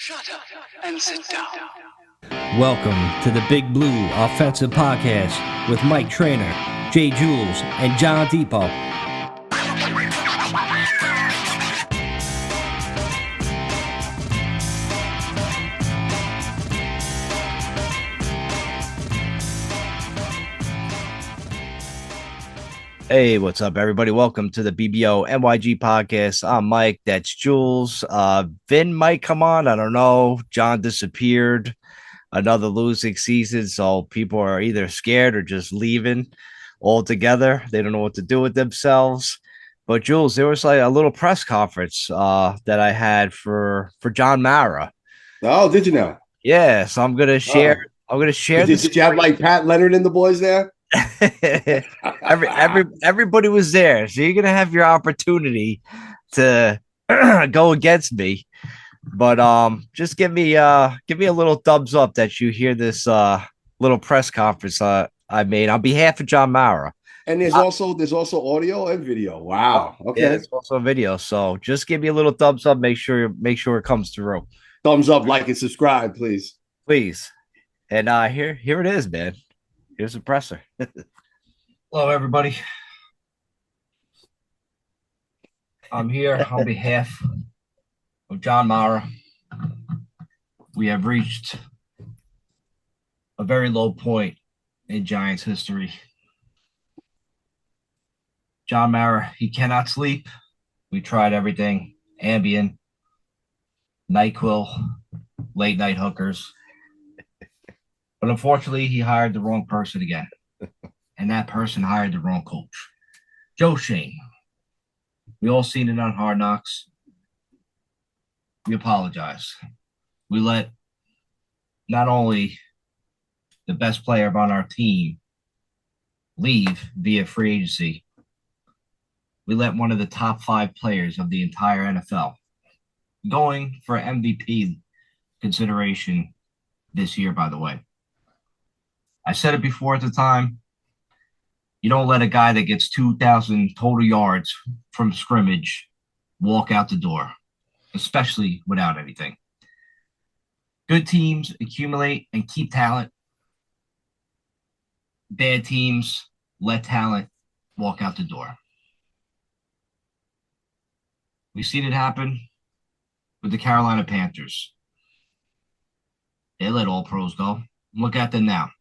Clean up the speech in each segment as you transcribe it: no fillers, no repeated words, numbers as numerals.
Shut up and sit down. Welcome to the Big Blue Offensive Podcast with Mike Trainer, Jay Jules, and John Depot. Hey, what's up, everybody? Welcome to the BBO NYG Podcast. I'm Mike. That's Jules. Vin might come on. I don't know. John disappeared. Another losing season, so people are either scared or just leaving altogether. They don't know what to do with themselves. But Jules, there was like a little press conference that I had for John Mara. Oh, did you know? Yeah, so I'm gonna share. I'm gonna share. Did you have like Pat Leonard and the boys there? Everybody was there, so you're gonna have your opportunity to go against me. But just give me a little thumbs up that you hear this little press conference I made on behalf of John Mara. And there's also audio and video. Wow. Okay. Yeah, there's also a video. So just give me a little thumbs up. Make sure it comes through. Thumbs up, like, and subscribe, please. Please. And here it is, man. Here's the presser. Hello, everybody. I'm here on behalf of John Mara. We have reached a very low point in Giants history. John Mara, he cannot sleep. We tried everything: Ambien, NyQuil, late night hookers. But unfortunately, he hired the wrong person again. And that person hired the wrong coach. Joe Schoen. We all seen it on Hard Knocks. We apologize. We let not only the best player on our team leave via free agency, we let one of the top 5 players of the entire NFL going for MVP consideration this year, by the way. I said it before at the time. You don't let a guy that gets 2,000 total yards from scrimmage walk out the door, especially without anything. Good teams accumulate and keep talent. Bad teams let talent walk out the door. We've seen it happen with the Carolina Panthers. They let all pros go. Look at them now.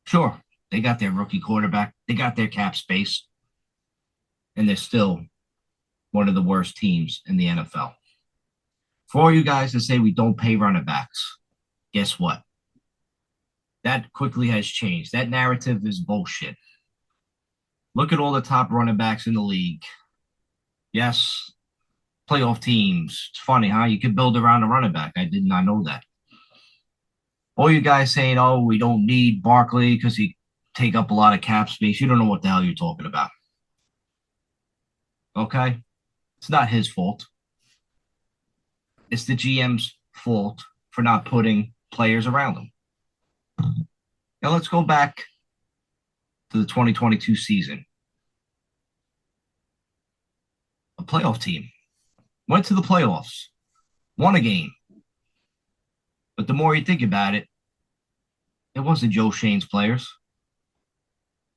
Sure, they got their rookie quarterback. They got their cap space. And they're still one of the worst teams in the NFL. For all you guys that say we don't pay running backs, guess what? That quickly has changed. That narrative is bullshit. Look at all the top running backs in the league. Yes, playoff teams. It's funny, huh? You can build around a running back. I did not know that. All you guys saying, oh, we don't need Barkley because he take up a lot of cap space. You don't know what the hell you're talking about. Okay? It's not his fault. It's the GM's fault for not putting players around him. Now let's go back to the 2022 season. A playoff team went to the playoffs, won a game. But the more you think about it, it wasn't Joe Schoen's players.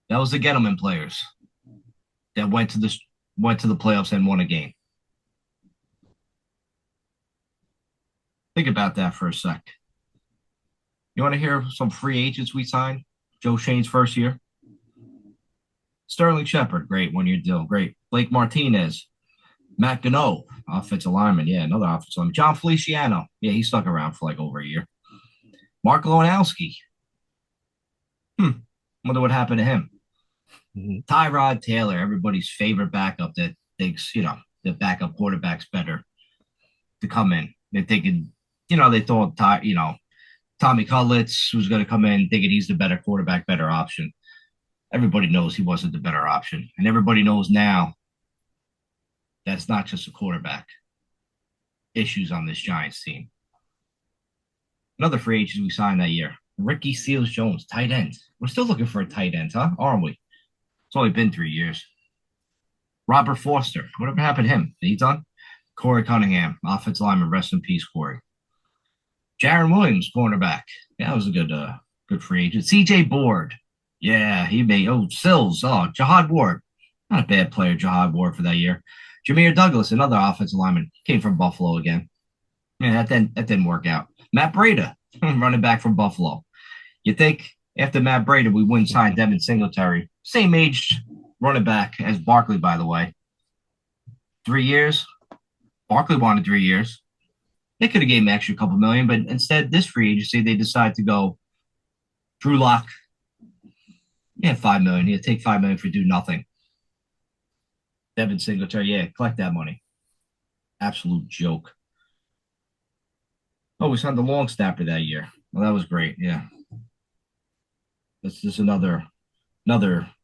That was the Gettleman players that went to the playoffs and won a game. Think about that for a sec. You want to hear some free agents we signed? Joe Schoen's first year. Sterling Shepard, great 1-year deal, great. Blake Martinez, Matt Gano, offensive lineman, yeah, another offensive lineman. John Feliciano, yeah, he stuck around for like over a year. Mark Lewanowski. Wonder what happened to him. Tyrod Taylor, everybody's favorite backup that thinks, the backup quarterback's better to come in. They're thinking, they thought, Tommy Cutlets was going to come in thinking he's the better quarterback, better option. Everybody knows he wasn't the better option. And everybody knows now that's not just a quarterback. Issues on this Giants team. Another free agent we signed that year, Ricky Seals-Jones, tight end. We're still looking for a tight end, huh? Aren't we? It's only been 3 years. Robert Foster, whatever happened to him? Is he done? Corey Cunningham, offensive lineman, rest in peace, Corey. Jaron Williams, cornerback. Yeah, that was a good free agent. C.J. Board. Yeah, he made. Oh, Sills. Oh, Jihad Ward. Not a bad player, Jihad Ward, for that year. Jameer Douglas, another offensive lineman, came from Buffalo again. Yeah, that didn't work out. Matt Breida, running back from Buffalo. You think after Matt Breida, we wouldn't sign Devin Singletary. Same age running back as Barkley, by the way. 3 years. Barkley wanted 3 years. They could have gave him an extra couple million, but instead, this free agency, they decide to go Drew Lock. Yeah, $5 million. He'll take $5 million for do nothing. Devin Singletary, yeah, collect that money. Absolute joke. Oh, we signed the long snapper that year. Well, that was great. Yeah. This is another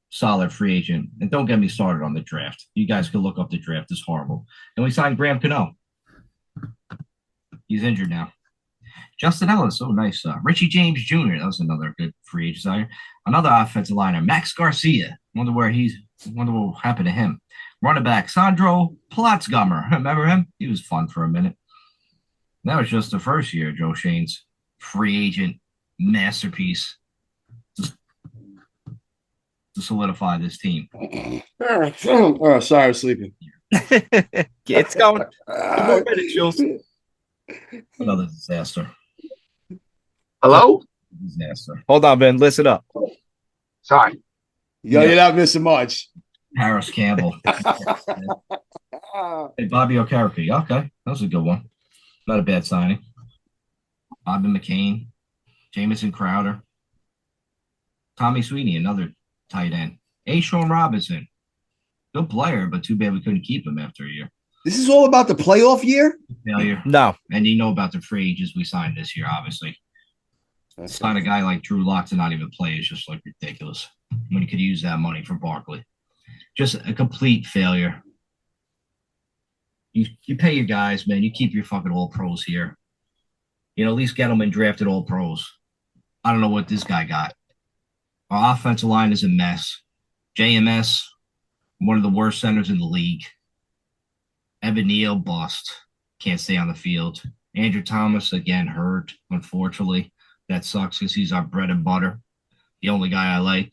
solid free agent. And don't get me started on the draft. You guys can look up the draft. It's horrible. And we signed Graham Cano. He's injured now. Justin Ellis, oh nice. Richie James Jr., that was another good free agent signer. Another offensive liner, Max Garcia. Wonder what happened to him. Running back, Sandro Platzgummer. Remember him? He was fun for a minute. That was just the first year, Joe Shane's free agent masterpiece to solidify this team. Oh, sorry, I was sleeping. It's going. More minutes, Jules. Another disaster. Hello? Disaster. Hold on, Ben. Listen up. Sorry. Yo, you're not missing much. Harris Campbell. Hey, Bobby Okereke. Okay, that was a good one. Not a bad signing. Bobby McCain, Jamison Crowder, Tommy Sweeney, another tight end. Sean Robinson. Good player, but too bad we couldn't keep him after a year. This is all about the playoff year? Failure. No. And you know about the free agents we signed this year, obviously. Sign a guy like Drew Lock to not even play is just like ridiculous when you could use that money for Barkley. Just a complete failure. You pay your guys, man. You keep your fucking all pros here. You know, at least Gettleman drafted all pros. I don't know what this guy got. Our offensive line is a mess. JMS, one of the worst centers in the league. Evan Neal, bust. Can't stay on the field. Andrew Thomas, again, hurt, unfortunately. That sucks because he's our bread and butter. The only guy I like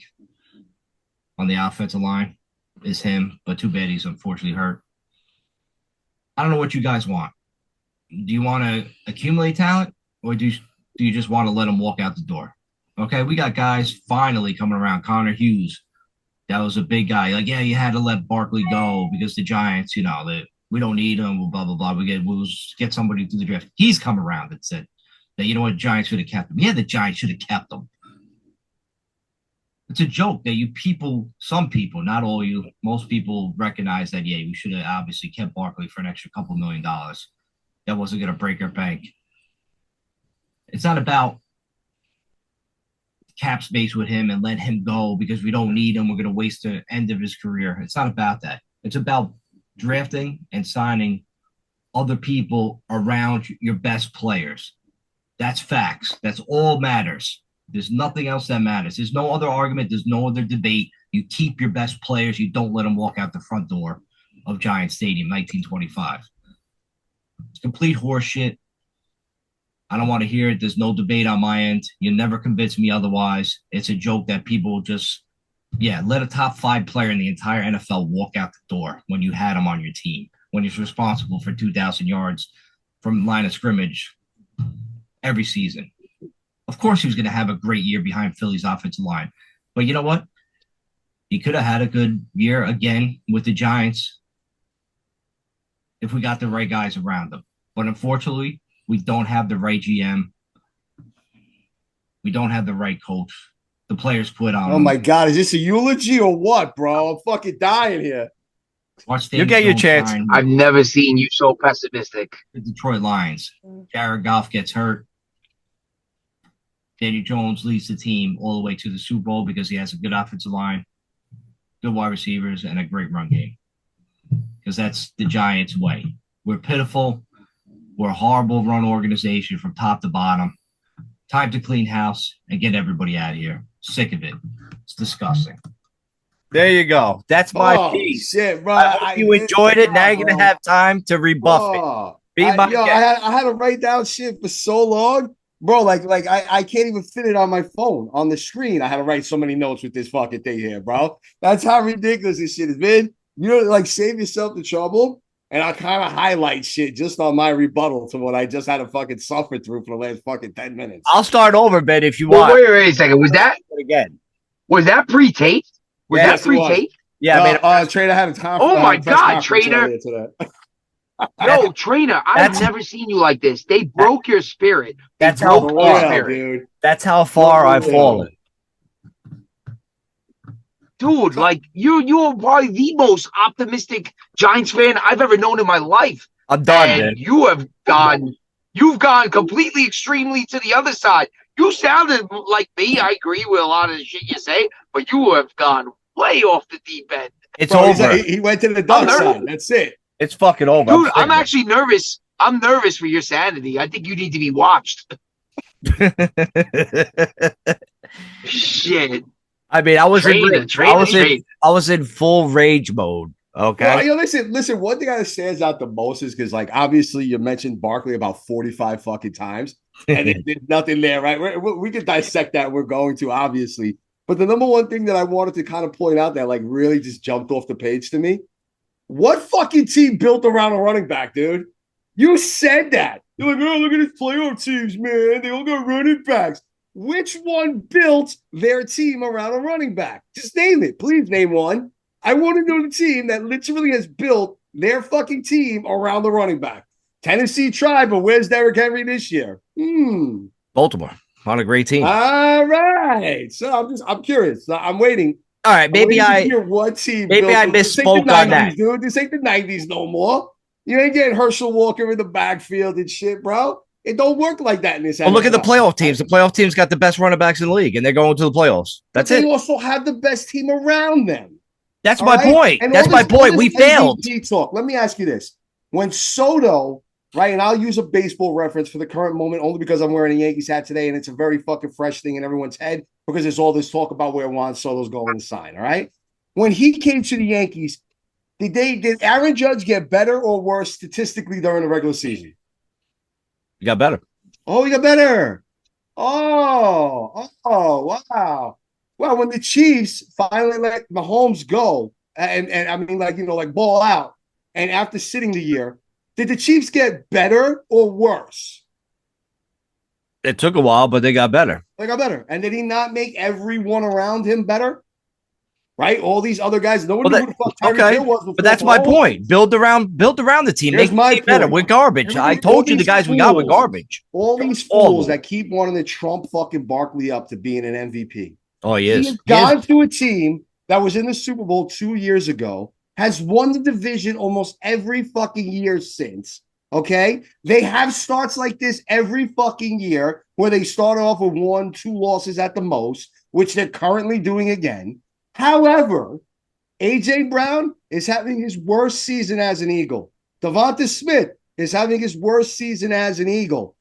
on the offensive line is him, but too bad he's unfortunately hurt. I don't know what you guys want. Do you want to accumulate talent, or do you just want to let them walk out the door? Okay, we got guys finally coming around. Connor Hughes, that was a big guy. Like, yeah, you had to let Barkley go because the Giants, you know, we don't need him, blah, blah, blah. We'll get somebody through the draft. He's come around and said that, you know what, Giants should have kept him. Yeah, the Giants should have kept him. It's a joke that you people, some people, not all you, most people recognize that, yeah, we should have obviously kept Barkley for an extra couple $1 million. That wasn't going to break our bank. It's not about cap space with him and let him go because we don't need him. We're going to waste the end of his career. It's not about that. It's about drafting and signing other people around your best players. That's facts. That's all matters. There's nothing else that matters. There's no other argument. There's no other debate. You keep your best players. You don't let them walk out the front door of Giant Stadium, 1925. It's complete horseshit. I don't want to hear it. There's no debate on my end. You never convince me otherwise. It's a joke that people just, let a top 5 player in the entire NFL walk out the door when you had him on your team, when he's responsible for 2,000 yards from line of scrimmage every season. Of course he was going to have a great year behind Philly's offensive line. But you know what? He could have had a good year again with the Giants if we got the right guys around him. But unfortunately, we don't have the right GM. We don't have the right coach. The players quit on him. Oh, my God. Is this a eulogy or what, bro? I'm fucking dying here. You get your chance. I've never seen you so pessimistic. The Detroit Lions. Jared Goff gets hurt. Daniel Jones leads the team all the way to the Super Bowl because he has a good offensive line, good wide receivers, and a great run game. Because that's the Giants' way. We're pitiful. We're a horrible run organization from top to bottom. Time to clean house and get everybody out of here. Sick of it. It's disgusting. There you go. That's my piece. Shit, bro. I hope you enjoyed it. Now you're going to have time to rebuff it. Be my I guest. had to write down shit for so long, bro. I can't even fit it on my phone on the screen. I had to write so many notes with this fucking thing here, bro. That's how ridiculous this shit has been. You know, like save yourself the trouble, and I'll kind of highlight shit just on my rebuttal to what I just had to fucking suffer through for the last fucking 10 minutes. I'll start over, Ben, if you Well, want. wait a second. Again? Was that pre-taped? Was Yeah, that yes, it was. pre-taped? Yeah, I mean, Trader had a time. Oh my press God, conference Trader. earlier today. Yo, Trainer, I've never seen you like this. They broke your spirit. They That's how broke For your real, spirit. dude. that's how far I've fallen. Dude, like you're probably the most optimistic Giants fan I've ever known in my life. I'm done, And man. you've gone completely extremely to the other side. You sounded like me. I agree with a lot of the shit you say, but you have gone way off the deep end. It's Bro, over. he went to the dark side. That's it. It's fucking over. Dude, I'm actually nervous. I'm nervous for your sanity. I think you need to be watched. Shit. I mean, I was in full rage mode. Okay. Well, yo, listen. One thing that stands out the most is because, like, obviously, you mentioned Barkley about 45 fucking times, and there's nothing there, right? We can dissect that. We're going to, obviously. But the number one thing that I wanted to kind of point out that, like, really just jumped off the page to me, what fucking team built around a running back, dude? You said that. You're like, oh, look at these playoff teams, man. They all got running backs. Which one built their team around a running back? Just name it. Please name one. I want to know the team that literally has built their fucking team around the running back. Tennessee tried, but where's Derrick Henry this year? Baltimore on a great team. All right. So I'm curious. I'm waiting. All right, maybe I hear what team. Maybe I misspoke on that, dude. This ain't the 90s no more. You ain't getting Herschel Walker in the backfield and shit, bro. It don't work like that in this. Well, look at the playoff teams. The playoff teams got the best running backs in the league, and they're going to the playoffs. That's it. They also have the best team around them. That's my point. That's my point. We failed. Talk. Let me ask you this: when Soto, right, and I'll use a baseball reference for the current moment only because I'm wearing a Yankees hat today, and it's a very fucking fresh thing in everyone's head because there's all this talk about where Juan Soto's going to sign. All right, when he came to the Yankees, did Aaron Judge get better or worse statistically during the regular season? You got better. Oh, you got better. Oh, wow. Well, when the Chiefs finally let Mahomes go, and I mean, like, you know, like ball out, and after sitting the year, did the Chiefs get better or worse? It took a while, but they got better. They got better. And did he not make everyone around him better? Right? All these other guys, no one knew who the fuck Tyreek Hill was before. But that's my point. Build around the team. Here's Make it better. We're garbage. I told you the guys we got were garbage. All these fools that keep wanting to trump fucking Barkley up to being an MVP. Oh, he is. He has gone to a team that was in the Super Bowl 2 years ago, has won the division almost every fucking year since. Okay? They have starts like this every fucking year where they start off with 1-2 losses at the most, which they're currently doing again. However, A.J. Brown is having his worst season as an Eagle. Devonta Smith is having his worst season as an Eagle.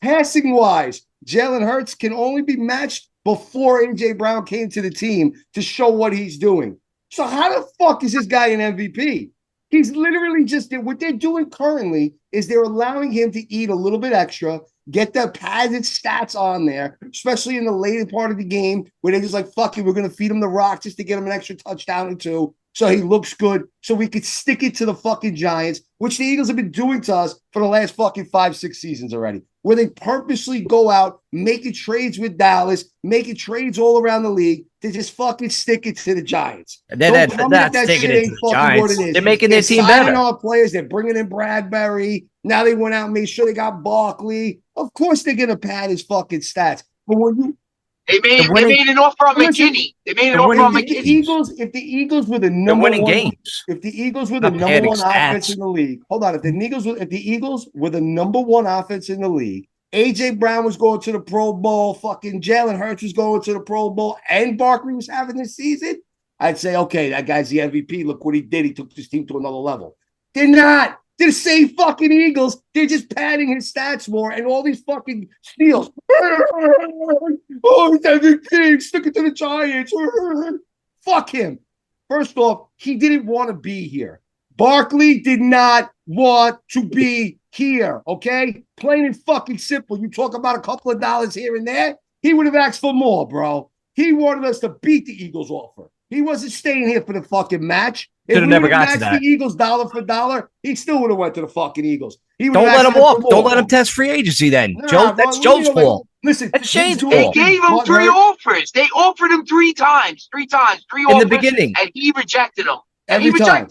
Passing-wise, Jalen Hurts can only be matched before A.J. Brown came to the team to show what he's doing. So how the fuck is this guy an MVP? He's literally just – what they're doing currently is they're allowing him to eat a little bit extra, get the padded stats on there, especially in the later part of the game where they're just like, fuck it, we're going to feed him the rock just to get him an extra touchdown or two so he looks good so we could stick it to the fucking Giants, which the Eagles have been doing to us for the last fucking 5-6 seasons already, where they purposely go out, making trades with Dallas, making trades all around the league to just fucking stick it to the Giants. And then that's sticking it to the Giants. They're making their team better. Our players, they're bringing in Bradbury. Now they went out and made sure they got Barkley. Of course they're going to pad his fucking stats. But when you They made an offer on McKinney. They made an offer on McKinney. If the Eagles were the number one games, if the Eagles were the number one offense in the league, hold on. If the Eagles were the number one offense in the league, AJ Brown was going to the Pro Bowl, fucking Jalen Hurts was going to the Pro Bowl, and Barkley was having this season, I'd say, okay, that guy's the MVP. Look what he did. He took this team to another level. They're not. They're the same fucking Eagles. They're just padding his stats more and all these fucking steals. Oh, he's MVP. Stick it to the Giants. Fuck him. First off, he didn't want to be here. Barkley did not want to be here, okay? Plain and fucking simple. You talk about a couple of dollars here and there. He would have asked for more, bro. He wanted us to beat the Eagles offer. He wasn't staying here for the fucking match. If we never got to matched that. the Eagles dollar for dollar, he still would have went to the fucking Eagles. Don't let him walk. Don't let him test free agency then. Nah, Joe, that's Joe's fault. Listen, that's Shane's They fault. gave him three offers. They offered him three offers in the beginning, and he rejected them. Every time.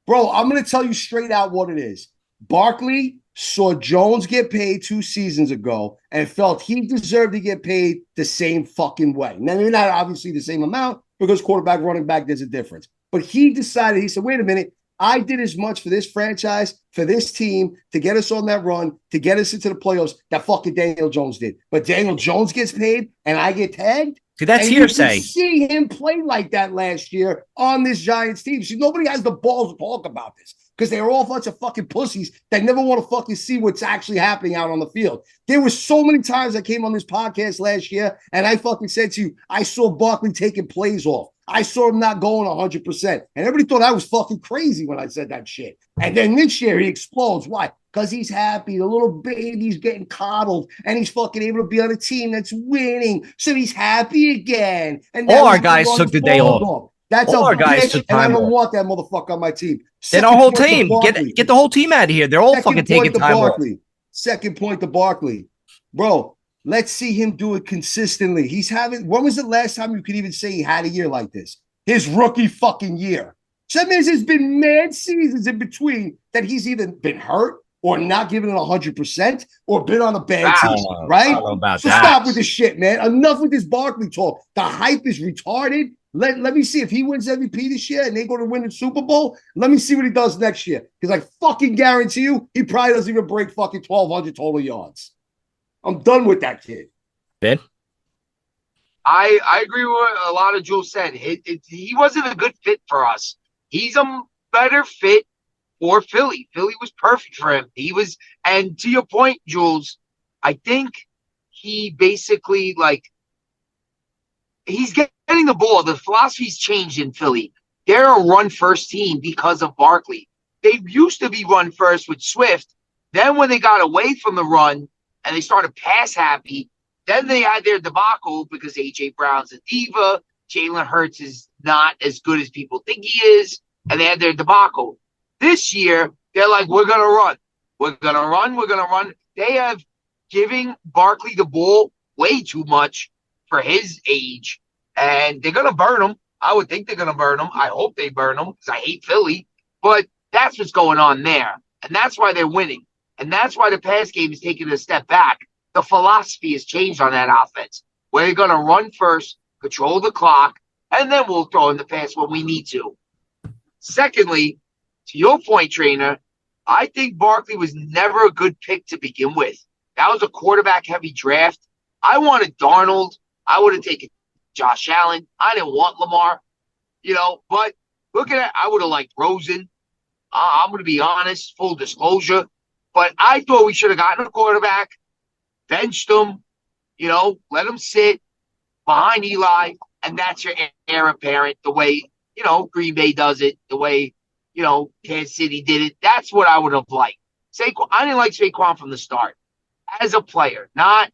Bro, I'm going to tell you straight out what it is. Barkley saw Jones get paid 2 seasons ago and felt he deserved to get paid the same fucking way. Now, maybe not obviously the same amount because quarterback, running back, there's a difference. But he decided, he said, wait a minute, I did as much for this franchise, for this team, to get us on that run, to get us into the playoffs that fucking Daniel Jones did. But Daniel Jones gets paid and I get tagged? See, that's and hearsay. You see him play like that last year on this Giants team. See, nobody has the balls to talk about this because they're all a bunch of fucking pussies that never want to fucking see what's actually happening out on the field. There were so many times I came on this podcast last year and I fucking said to you, I saw Barkley taking plays off. I saw him not going 100%. And everybody thought I was fucking crazy when I said that shit. And then this year he explodes. Why? Because he's happy. The little baby's getting coddled and he's fucking able to be on a team that's winning. So he's happy again. And all our guys took the day off. That's all our guys took time off. And I don't want that motherfucker on my team. Then our whole team. Get the whole team out of here. They're all fucking taking time off. Second point to Barkley. Bro, let's see him do it consistently. When was the last time you could even say he had a year like this? His rookie fucking year. So that means there's been mad seasons in between that he's either been hurt or not giving it 100% or been on a bad team, right? I don't know about so that. Stop with this shit, man. Enough with this Barkley talk. The hype is retarded. Let me see if he wins MVP this year and they go to win the Super Bowl. Let me see what he does next year. Because I fucking guarantee you, he probably doesn't even break fucking 1,200 total yards. I'm done with that kid. Ben? I agree with what a lot of Jules said. He wasn't a good fit for us. He's a better fit for Philly. Philly was perfect for him. And to your point, Jules, I think he basically, he's getting the ball. The philosophy's changed in Philly. They're a run-first team because of Barkley. They used to be run-first with Swift. Then when they got away from the run and they started pass-happy, then they had their debacle because A.J. Brown's a diva. Jalen Hurts is not as good as people think he is. And they had their debacle. This year, they're like, we're going to run. We're going to run. We're going to run. They have giving Barkley the ball way too much for his age. And they're going to burn him. I would think they're going to burn him. I hope they burn him because I hate Philly. But that's what's going on there. And that's why they're winning. And that's why the pass game is taking a step back. The philosophy has changed on that offense. We're going to run first, control the clock, and then we'll throw in the pass when we need to. Secondly, to your point, Trainer, I think Barkley was never a good pick to begin with. That was a quarterback-heavy draft. I wanted Darnold. I would have taken Josh Allen. I didn't want Lamar, but looking at I would have liked Rosen. I'm going to be honest, full disclosure. But I thought we should have gotten a quarterback, benched him, let him sit behind Eli, and that's your heir apparent the way, Green Bay does it, the way, Kansas City did it. That's what I would have liked. Saquon, I didn't like Saquon from the start as a player, not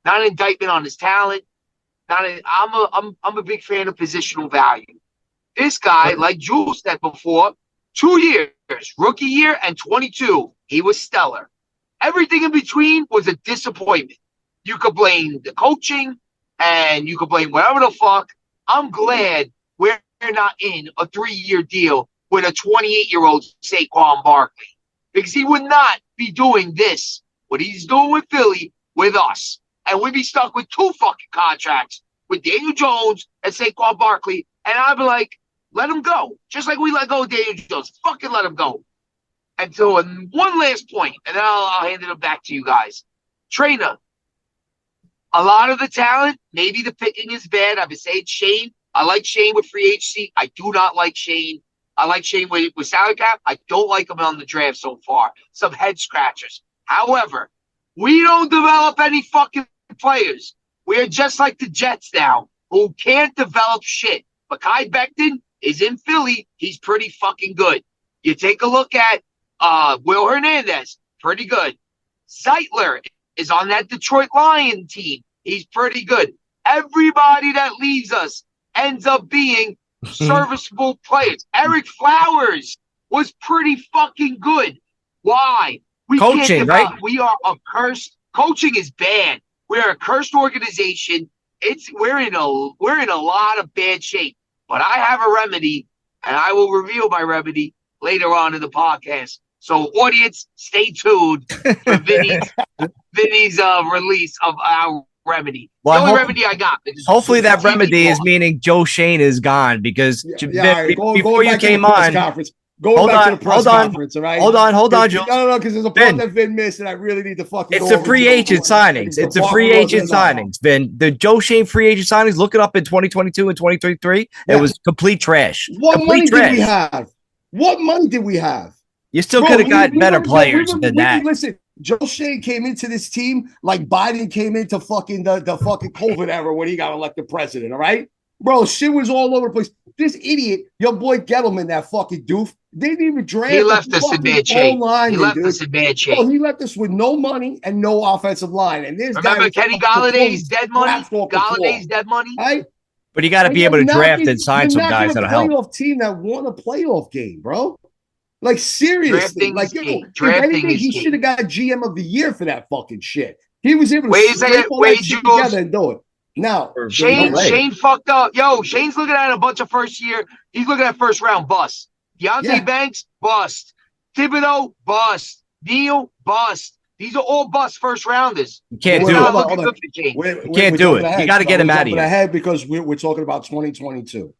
an indictment on his talent. I'm a big fan of positional value. This guy, like Jules said before, 2 years, rookie year and 22, he was stellar. Everything in between was a disappointment. You could blame the coaching and you could blame whatever the fuck. I'm glad we're not in a 3-year deal with a 28-year-old Saquon Barkley because he would not be doing this, what he's doing with Philly, with us. And we'd be stuck with 2 fucking contracts with Daniel Jones and Saquon Barkley. And I'd be like, let him go. Just like we let go of Daniel Jones. Fucking let him go. And so one last point, and then I'll hand it back to you guys. Trainer, a lot of the talent, maybe the picking is bad. I've been saying Shane. I like Shane with free agency. I do not like Shane. I like Shane with salary cap. I don't like him on the draft so far. Some head scratchers. However, we don't develop any fucking players. We are just like the Jets now, who can't develop shit. Mekhi Becton is in Philly. He's pretty fucking good. You take a look at Will Hernandez. pretty good. Zeitler is on that Detroit Lion team. He's pretty good. Everybody that leaves us ends up being serviceable players. Eric Flowers was pretty fucking good. Why? We Coaching, can't give right? up. We are a cursed. Coaching is bad. We are a cursed organization. We're in a lot of bad shape. But I have a remedy, and I will reveal my remedy later on in the podcast. So, audience, stay tuned for Vinny's release of our remedy. Well, the only remedy I got. Hopefully, that remedy is meaning Joe Shane is gone because before you came on. Going back to the press conference, all right? Hold on, Jules. No, because there's a part that Vin missed, and I really need to fucking It's the free agent signings. It's the free agent signings, Vin. The Joe Shane free agent signings, look it up in 2022 and 2023. It was complete trash. What money did we have? What money did we have? You still could have got better players than that. Listen, Joe Shane came into this team like Biden came into fucking the fucking COVID era when he got elected president, all right? Bro, shit was all over the place. This idiot, your boy Gettleman, that fucking doof, they didn't even draft. He left us in bad shape. He left us in bad shape. He left us with no money and no offensive line. And this remember Kenny Galladay's dead money? Galladay's dead money? Right? But you got to be able to draft and sign some guys that'll help. Playoff team that won a playoff game, bro. Like, seriously. Like, if anything, he should have got GM of the year for that fucking shit. He was able to scrape all that shit together and do it. Now, Shane fucked up. Yo, Shane's looking at a bunch of first year. He's looking at first round bust. Deontay Banks, bust. Thibodeau, bust. Neal, bust. These are all bust first rounders. You can't do it. You can't do it. You got to get him out of here. Ahead because we're talking about 2022.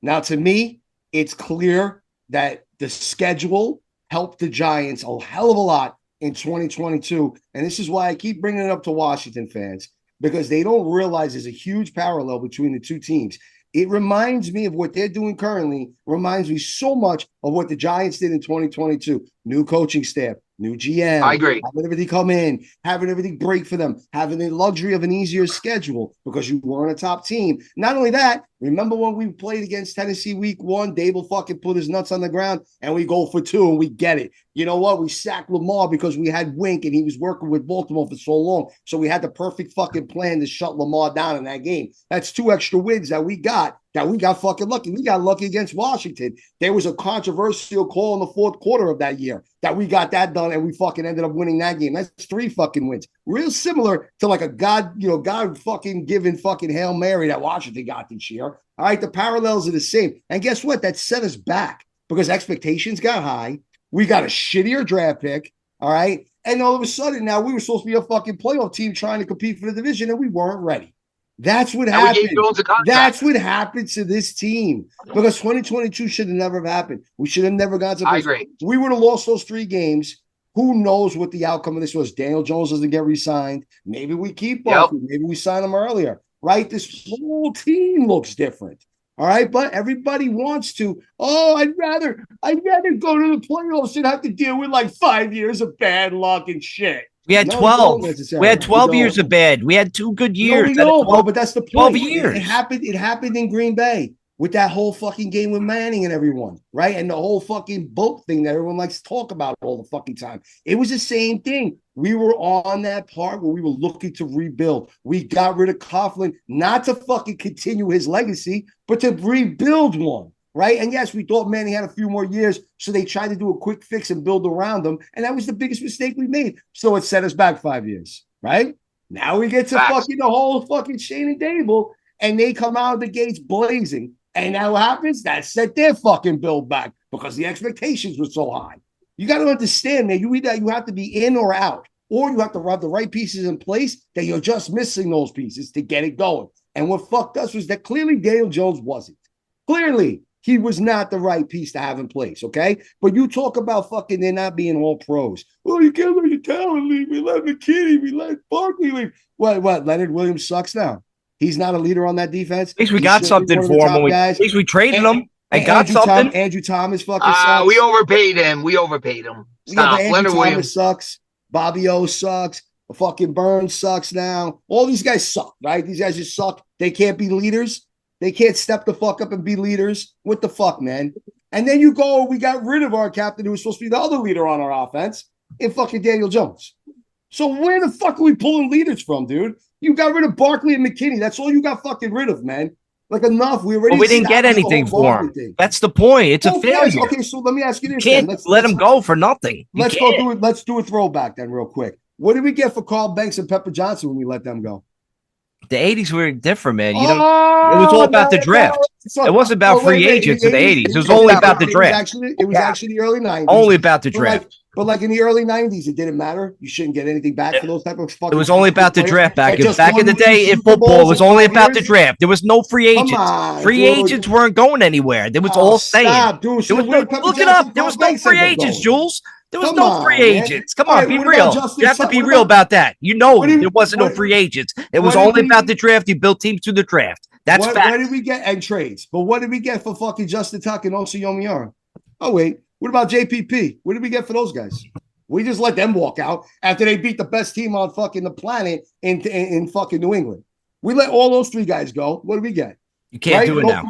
Now, to me, it's clear that the schedule helped the Giants a hell of a lot in 2022. And this is why I keep bringing it up to Washington fans, because they don't realize there's a huge parallel between the two teams. It reminds me of what they're doing currently, reminds me so much of what the Giants did in 2022. New coaching staff, new GM. I agree. Having everything come in, having everything break for them, having the luxury of an easier schedule because you weren't a top team. Not only that, remember when we played against Tennessee week 1, Dable fucking put his nuts on the ground and we go for 2 and we get it. You know what? We sacked Lamar because we had Wink and he was working with Baltimore for so long. So we had the perfect fucking plan to shut Lamar down in that game. That's 2 extra wins that we got fucking lucky. We got lucky against Washington. There was a controversial call in the fourth quarter of that year that we got that done and we fucking ended up winning that game. That's 3 fucking wins. Real similar to like a God fucking given fucking Hail Mary that Washington got this year. All right, the parallels are the same. And guess what? That set us back because expectations got high. We got a shittier draft pick, all right? And all of a sudden now we were supposed to be a fucking playoff team trying to compete for the division and we weren't ready. That's what happened. That's what happened to this team because 2022 should have never happened. We should have never got to. I agree. We would have lost those 3 games. Who knows what the outcome of this was? Daniel Jones doesn't get re-signed. Maybe we keep Barkley. Maybe we sign him earlier. Right? This whole team looks different. All right, but everybody wants to. Oh, I'd rather go to the playoffs than have to deal with like 5 years of bad luck and shit. We had 12. We had 12 years of bad. We had 2 good years. No, but that's the point. 12 years. It happened in Green Bay with that whole fucking game with Manning and everyone, right? And the whole fucking boat thing that everyone likes to talk about all the fucking time. It was the same thing. We were on that part where we were looking to rebuild. We got rid of Coughlin, not to fucking continue his legacy, but to rebuild one. Right. And yes, we thought Manning had a few more years. So they tried to do a quick fix and build around him. And that was the biggest mistake we made. So it set us back 5 years. Right. Now we get to fucking the whole fucking Shane and Dable. And they come out of the gates blazing. And now what happens? That set their fucking build back because the expectations were so high. You got to understand, man. You have to be in or out. Or you have to have the right pieces in place that you're just missing those pieces to get it going. And what fucked us was that clearly Daniel Jones wasn't. Clearly. He was not the right piece to have in place, okay? But you talk about fucking they're not being all pros. Oh, you can't let your talent leave. We let McKinney. We let Barkley leave. What? Leonard Williams sucks now. He's not a leader on that defense. At least we got something for him. At least we traded him and got something. Andrew Thomas fucking sucks. We overpaid him. Stop. Leonard Williams sucks. Bobby O sucks. Fucking Burns sucks now. All these guys suck, right? These guys just suck. They can't be leaders. They can't step the fuck up and be leaders. What the fuck, man? And then we got rid of our captain who was supposed to be the other leader on our offense. in fucking Daniel Jones. So where the fuck are we pulling leaders from, dude? You got rid of Barkley and McKinney. That's all you got fucking rid of, man. Like enough. We already. But we didn't get anything for him. Thing. That's the point. It's a Okay, failure. Okay, so let me ask you this. You can't let him go for nothing. Let's go do it. Let's do a throwback then, real quick. What did we get for Carl Banks and Pepper Johnson when we let them go? The 80s were different, man. You know, it was all about the draft. It wasn't about free agents in the 80s. It was only about the draft. It was actually the early 90s. Only about the draft. But like in the early 90s, it didn't matter. You shouldn't get anything back for those type of fucking. It was only about the draft back in the day in football. It was only about the draft. There was no free agents. Free agents weren't going anywhere. They was all staying. Look it up. There was no free agents, Jules. There was no free agents. Come on, be real. You have to be real about that. You know there wasn't no free agents. It was only about the draft. You built teams to the draft. That's fact. What did we get? And trades. But what did we get for fucking Justin Tuck and Osi Omiara? Oh, wait. What about JPP? What did we get for those guys? We just let them walk out after they beat the best team on fucking the planet in fucking New England. We let all those three guys go. What do we get? You can't do it now.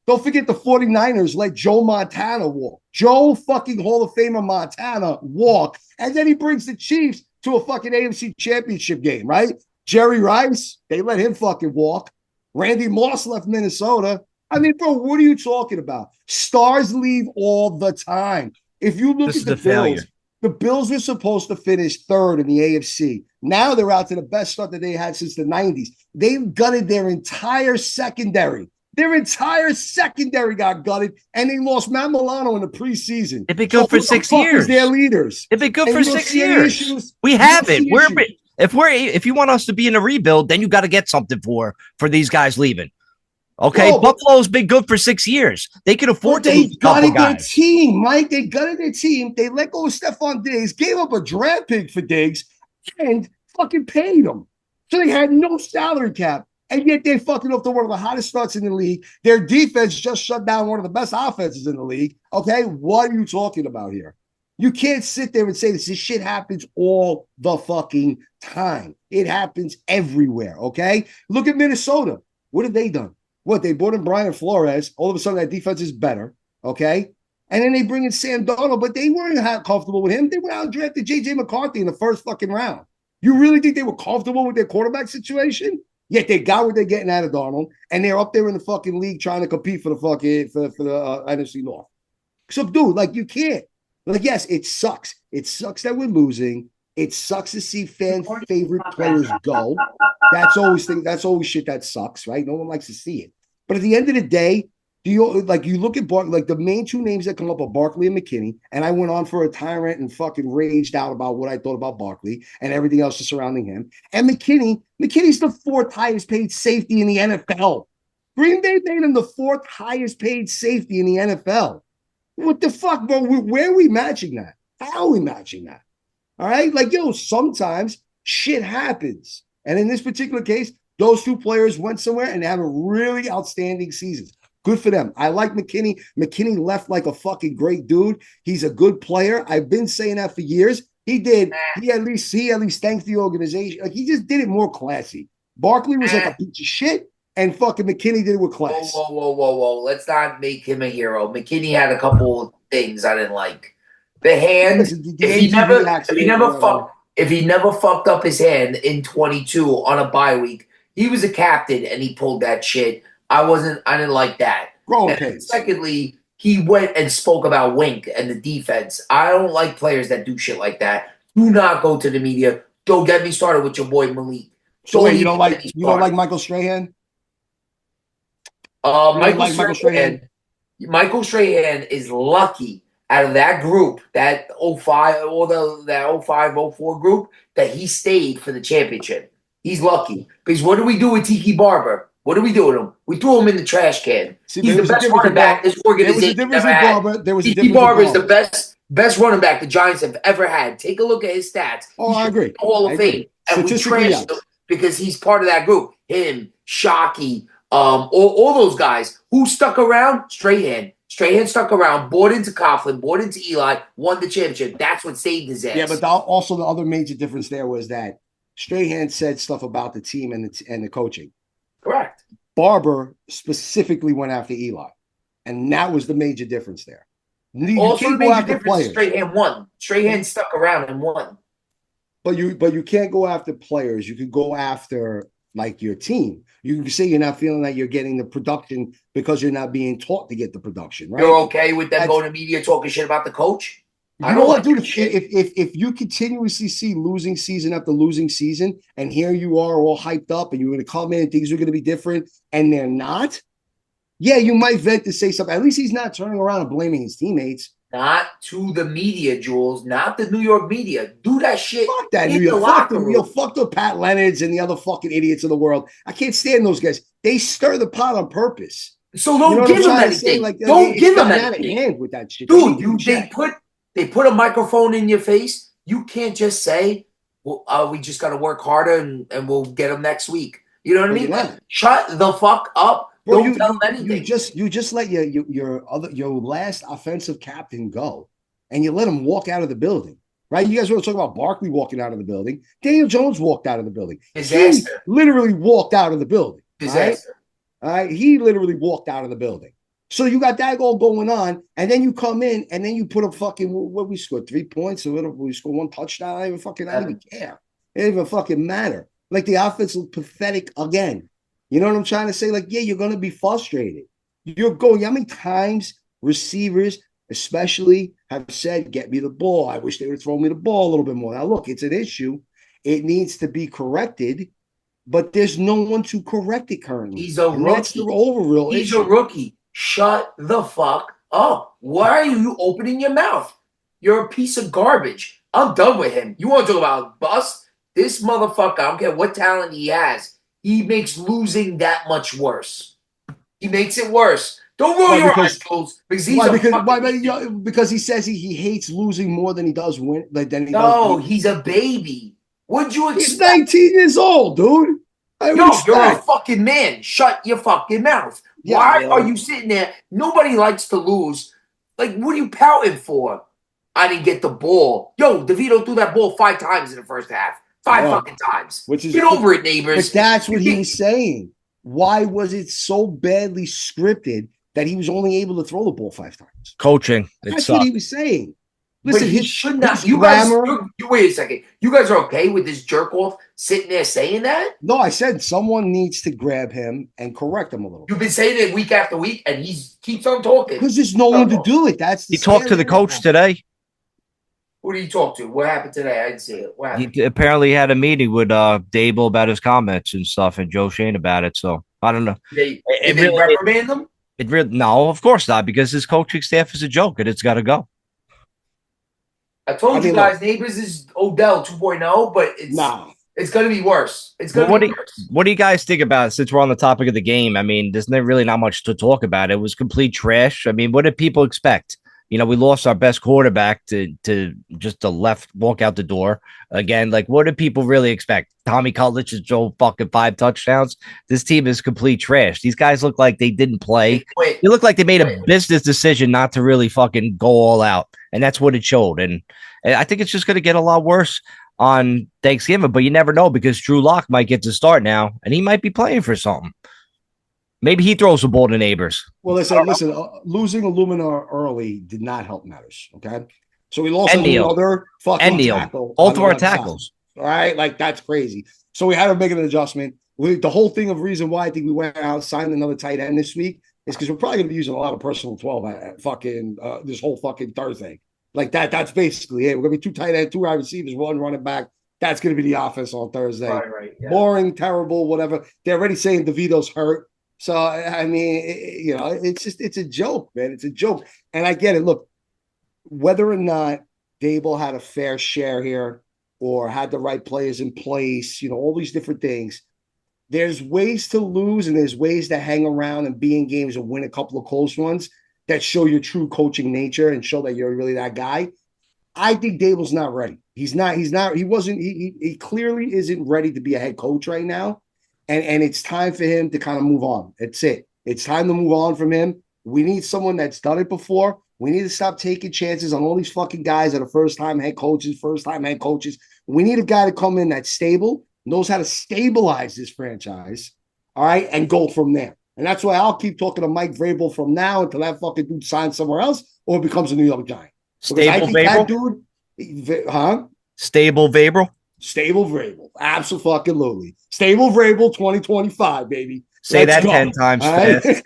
Don't forget the 49ers let Joe Montana walk. Joe fucking Hall of Famer Montana walk. And then he brings the Chiefs to a fucking AFC championship game, right? Jerry Rice, they let him fucking walk. Randy Moss left Minnesota. I mean, bro, what are you talking about? Stars leave all the time. If you look at the Bills, the Bills were supposed to finish third in the AFC. Now they're out to the best start that they had since the 90s. They gutted their entire secondary. Their entire secondary got gutted, and they lost Matt Milano in the preseason. It'd be good for 6 years. Their leaders. It'd be good for 6 years. We have it. If you want us to be in a rebuild, then you got to get something for these guys leaving. Okay, Buffalo's been good for 6 years. They could afford to lose a couple guys. They gutted their team, Mike. They gutted their team. They let go of Stephon Diggs, gave up a draft pick for Diggs, and fucking paid him. So they had no salary cap. And yet they're fucking up to one of the hottest starts in the league. Their defense just shut down one of the best offenses in the league. Okay, what are you talking about here? You can't sit there and say this shit happens all the fucking time. It happens everywhere, okay? Look at Minnesota. What have they done? What, they brought in Brian Flores. All of a sudden that defense is better, okay? And then they bring in Sam Darnold, but they weren't comfortable with him. They went out and drafted J.J. McCarthy in the first fucking round. You really think they were comfortable with their quarterback situation? Yet they got what they're getting out of Darnold, and they're up there in the fucking league trying to compete for the fucking for the NFC North. So, dude, like you can't. Like, yes, it sucks. It sucks that we're losing. It sucks to see fan favorite players go. That's always shit that sucks, right? No one likes to see it. But at the end of the day, you look at the main two names that come up are Barkley and McKinney, and I went on for a tyrant and fucking raged out about what I thought about Barkley and everything else surrounding him. And McKinney's the fourth highest paid safety in the NFL. Green Bay made him the fourth highest paid safety in the NFL. What the fuck, bro? Where are we matching that? How are we matching that? All right? Like, sometimes shit happens. And in this particular case, those two players went somewhere and they have a really outstanding season. Good for them. I like McKinney. McKinney left like a fucking great dude. He's a good player. I've been saying that for years. He did. He at least thanked the organization. Like, he just did it more classy. Barkley was like a piece of shit, and fucking McKinney did it with class. Whoa. Let's not make him a hero. McKinney had a couple things I didn't like. The hand. If he never fucked up his hand in 22 on a bye week, he was a captain and he pulled that shit. I didn't like that. Secondly, he went and spoke about Wink and the defense. I don't like players that do shit like that. Do not go to the media. Don't get me started with your boy Malik. So wait, you don't like Michael Strahan? Michael Strahan is lucky out of that group, that 05 or that 05-04 group, that he stayed for the championship. He's lucky. Because what do we do with Tiki Barber? What do we do with him? We threw him in the trash can. He's the best running back this organization ever had. Tiki Barber is the best running back the Giants have ever had. Take a look at his stats. Oh, I agree. Hall of Fame. And we trashed him because he's part of that group. Him, Shockey, all those guys. Who stuck around? Strahan. Strahan stuck around, bought into Coughlin, bought into Eli, won the championship. That's what saved his ass. Yeah, but also the other major difference there was that Strahan said stuff about the team and the coaching. Correct. Barber specifically went after Eli, and that was the major difference there. You Also, can't the go major after difference is players. Strahan won. Strahan stuck around and won. But you can't go after players. You can go after like your team. You can say you're not feeling that you're getting the production because you're not being taught to get the production, right? You're okay with them going to media talking shit about the coach? You know what, dude? If you continuously see losing season after losing season, and here you are all hyped up, and you're going to come in and things are going to be different, and they're not, yeah, you might vent to say something. At least he's not turning around and blaming his teammates. Not to the media, Jules. Not the New York media. Do that shit. Fuck that in New York. the Fuck locker them. room. Fuck the Pat Leonards and the other fucking idiots of the world. I can't stand those guys. They stir the pot on purpose. So don't give them anything. Don't give them anything. Hand with that shit, Dude. They put a microphone in your face. You can't just say, "Well, we just got to work harder and we'll get them next week." You know what I mean? Yeah. Shut the fuck up. Bro, don't tell them anything. You just let your last offensive captain go, and you let him walk out of the building. Right? You guys want to talk about Barkley walking out of the building? Daniel Jones walked out of the building. Disaster. He literally walked out of the building. Disaster. All right? He literally walked out of the building. So you got that all going on, and then you come in, and then you put a fucking what we scored 3 points, so we scored 1 touchdown. I don't even care. It didn't even fucking matter. Like the offense looked pathetic again. You know what I'm trying to say? Like, yeah, you're gonna be frustrated. You're going. How many times receivers, especially, have said, "Get me the ball." I wish they would throw me the ball a little bit more. Now, look, it's an issue. It needs to be corrected, but there's no one to correct it currently. He's a rookie. That's the overall issue. He's a rookie. Shut the fuck up. Why are you opening your mouth? You're a piece of garbage. I'm done with him. You want to talk about bust? This motherfucker, I don't care what talent he has, he makes losing that much worse. He makes it worse. Don't roll your eyes, Jules, because because he says he hates losing more than he does win. He's a baby. What'd you expect? He's 19 years old, dude. You're a fucking man. Shut your fucking mouth. Yeah, why are you sitting there? Nobody likes to lose. Like, what are you pouting for? I didn't get the ball. Yo, DeVito threw that ball 5 times in the first half. 5 fucking times. Get over it, neighbors. But that's what he was saying. Why was it so badly scripted that he was only able to throw the ball 5 times? Coaching. That's what he was saying. Listen, he should not. You guys, wait a second. You guys are okay with this jerk off sitting there saying that? No, I said someone needs to grab him and correct him a little. You've been saying it week after week, and he keeps on talking. Because there's no one to do it. That's he talked to the coach today. Who did he talk to? What happened today? I didn't see it. What happened? He apparently had a meeting with Dable about his comments and stuff, and Joe Shane about it. So I don't know. Did they reprimand them? No, of course not, because his coaching staff is a joke, and it's got to go. I told you guys, Neighbors is Odell 2.0, but it's going to be worse. It's going to be worse. What do you guys think about it, since we're on the topic of the game? I mean, there's really not much to talk about. It was complete trash. I mean, what did people expect? You know, we lost our best quarterback to just a left walk out the door again. Like, what did people really expect? Tommy Cutlitz is Joe fucking 5 touchdowns. This team is complete trash. These guys look like they didn't play. They look like they made a business decision not to really fucking go all out. And that's what it showed. And I think it's just going to get a lot worse on Thanksgiving, but you never know, because Drew Lock might get to start now and he might be playing for something. Maybe he throws the ball to Neighbors. Well, listen, losing Illumina early did not help matters. Okay. So we lost another fucking tackle. Both of our tackles. All right. Like, that's crazy. So we had to make an adjustment. The whole thing of reason why I think we went out and signed another tight end this week is because we're probably going to be using a lot of personal 12 at fucking this whole fucking Thursday. Like that. That's basically it. We're going to be 2 tight ends, 2 wide receivers, 1 running back. That's going to be the offense on Thursday. Right. Yeah. Boring, terrible, whatever. They're already saying DeVito's hurt. So, I mean, it's a joke, man. It's a joke. And I get it. Look, whether or not Dable had a fair share here or had the right players in place, all these different things, there's ways to lose and there's ways to hang around and be in games and win a couple of close ones that show your true coaching nature and show that you're really that guy. I think Dable's not ready. He clearly isn't ready to be a head coach right now. And it's time for him to kind of move on. That's it. It's time to move on from him. We need someone that's done it before. We need to stop taking chances on all these fucking guys that are first-time head coaches. We need a guy to come in that's stable, knows how to stabilize this franchise, all right, and go from there. And that's why I'll keep talking to Mike Vrabel from now until that fucking dude signs somewhere else or becomes a New York Giant. Because I Stable think that Vabral? dude, huh? Stable Vabral? Stable Vrabel. Absolutely. Stable Vrabel 2025, baby. Say Let's that go. 10 times All right? fast.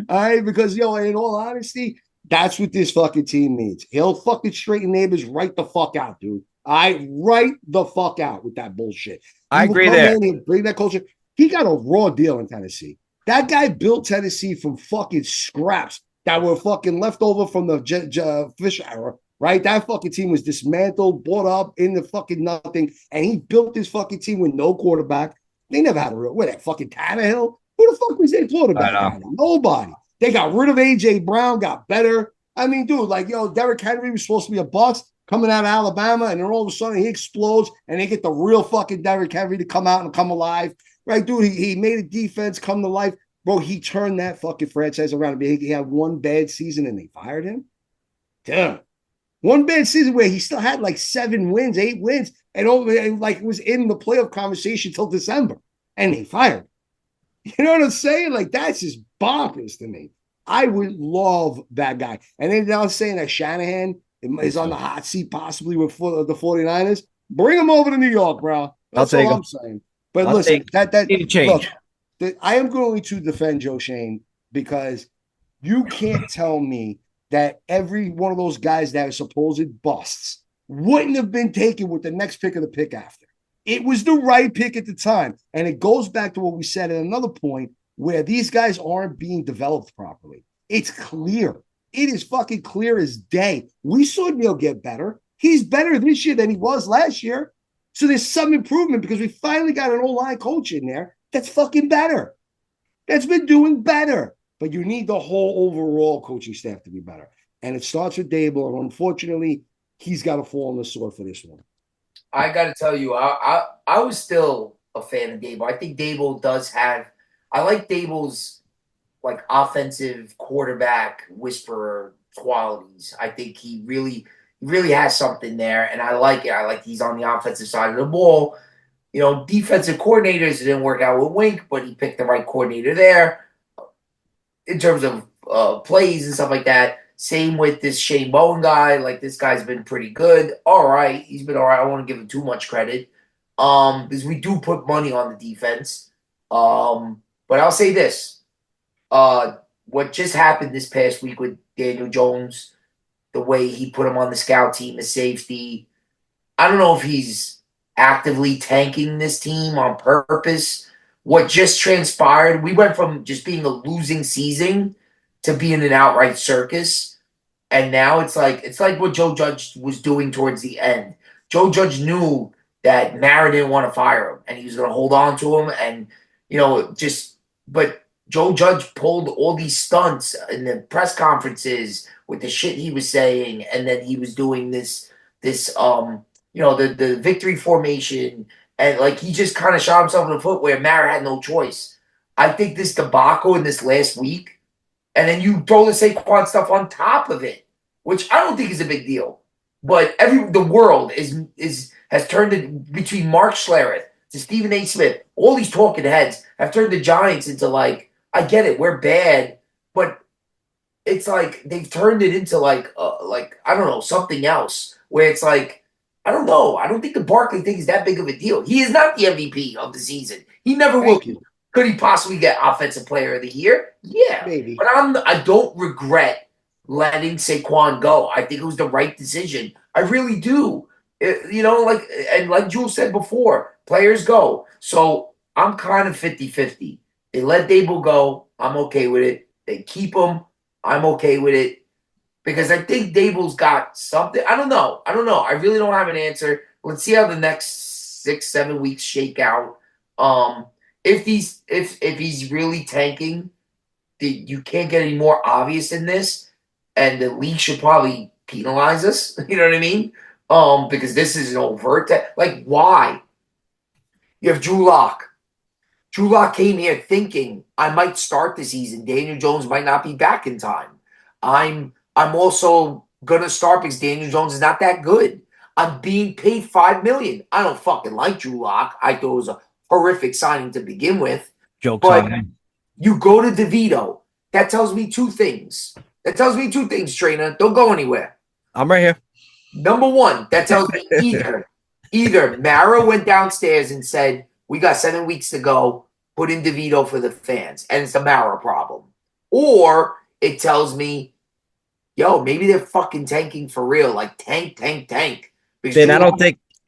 All right, because, in all honesty, that's what this fucking team needs. He'll fucking straighten neighbors right the fuck out, dude. Right the fuck out with that bullshit. I He will agree come there. in and bring that culture. He got a raw deal in Tennessee. That guy built Tennessee from fucking scraps that were fucking left over from the Fish era, right? That fucking team was dismantled, bought up in the fucking nothing, and he built this fucking team with no quarterback. They never had a real, that fucking Tannehill? Who the fuck was their quarterback? Nobody. They got rid of A.J. Brown, got better. I mean, dude, Derrick Henry was supposed to be a bust coming out of Alabama, and then all of a sudden he explodes, and they get the real fucking Derrick Henry to come out and come alive. Right, dude, he made a defense come to life. Bro, he turned that fucking franchise around. He had one bad season, and they fired him. Damn. One bad season where he still had like 7 wins, 8 wins, and was in the playoff conversation till December, and they fired him. You know what I'm saying? Like, that's just bonkers to me. I would love that guy. And then now saying that Shanahan is on the hot seat possibly with the 49ers. Bring him over to New York, bro. That's all I'm saying. But listen, I am going to defend Joe Shane because you can't tell me that every one of those guys that are supposed busts wouldn't have been taken with the next pick of the pick after. It was the right pick at the time. And it goes back to what we said at another point where these guys aren't being developed properly. It's clear. It is fucking clear as day. We saw Neil get better. He's better this year than he was last year. So there's some improvement because we finally got an O-line coach in there that's fucking better. That's been doing better. But you need the whole overall coaching staff to be better. And it starts with Dable. And unfortunately, he's got to fall on the sword for this one. I got to tell you, I was still a fan of Dable. I think Dable does have – I like Dable's, like, offensive quarterback whisperer qualities. I think he really has something there, and I like it. I like he's on the offensive side of the ball. Defensive coordinators, it didn't work out with Wink, but he picked the right coordinator there in terms of plays and stuff like that. Same with this Shane Bowen guy. Like, this guy's been pretty good. All right. He's been all right. I don't want to give him too much credit because we do put money on the defense. But I'll say this. What just happened this past week with Daniel Jones, the way he put him on the scout team as safety, I don't know if he's actively tanking this team on purpose. What just transpired, we went from just being a losing season to being an outright circus. And now it's like what Joe Judge was doing towards the end. Joe Judge knew that Mara didn't want to fire him and he was going to hold on to him. And, but Joe Judge pulled all these stunts in the press conferences with the shit he was saying. And then he was doing this the victory formation. And like, he just kind of shot himself in the foot where Mara had no choice. I think this debacle in this last week, and then you throw the Saquon stuff on top of it, which I don't think is a big deal. But the world has turned it between Mark Schlereth to Stephen A. Smith. All these talking heads have turned the Giants into like, I get it, we're bad, but it's like they've turned it into like I don't know, something else where it's like, I don't know. I don't think the Barkley thing is that big of a deal. He is not the MVP of the season. He never will. Could he possibly get Offensive Player of the Year? Yeah. Maybe. But I don't regret letting Saquon go. I think it was the right decision. I really do. Like Jules said before, players go. So I'm kind of 50-50. They let Dable go. I'm okay with it. They keep him. I'm okay with it. Because I think Dable's got something. I don't know. I really don't have an answer. Let's see how the next 6-7 weeks shake out. If he's really tanking, you can't get any more obvious in this, and the league should probably penalize us. You know what I mean? Because this is an overt. Like, why? You have Drew Lock. Drew Lock came here thinking I might start the season. Daniel Jones might not be back in time. I'm also gonna start because Daniel Jones is not that good. I'm being paid $5 million. I don't fucking like Drew Lock. I thought it was a horrific signing to begin with. Joke's on him. You go to DeVito. That tells me two things. Trainer. Don't go anywhere. I'm right here. Number one, that tells me either Mara went downstairs and said, we got 7 weeks to go, put in DeVito for the fans, and it's a Mara problem. Or it tells me, yo, maybe they're fucking tanking for real, like tank. Ben, I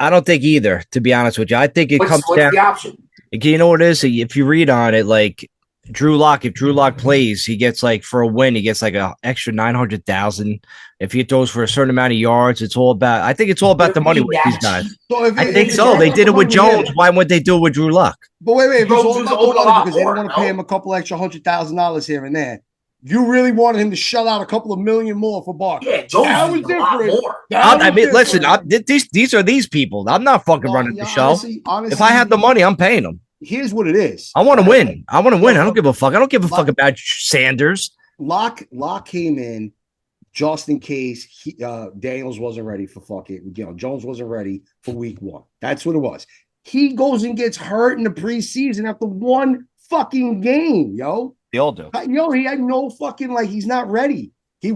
don't think either, to be honest with you. I think it comes down. What's the option? You know what it is? If you read on it, like Drew Lock, if Drew Lock plays, he gets like for a win, he gets like an extra 900,000. If he throws for a certain amount of yards, I think it's all about the money with these guys. I think so. They did it with Jones. Why wouldn't they do it with Drew Lock? But wait, if it's all Jones about was the money over because they don't want to pay him a couple extra $100,000 here and there. You really wanted him to shell out a couple of million more for Barkley. Yeah, Jones was a lot more. I mean, listen, these are these people. I'm not fucking running the show. Honestly, if I have the money, I'm paying them. Here's what it is. I want to win. I don't give a fuck. I don't give a fuck about Sanders. Locke came in just in case Daniels wasn't ready for Jones wasn't ready for week 1. That's what it was. He goes and gets hurt in the preseason after one fucking game, yo. They all do. He had no fucking, he's not ready. He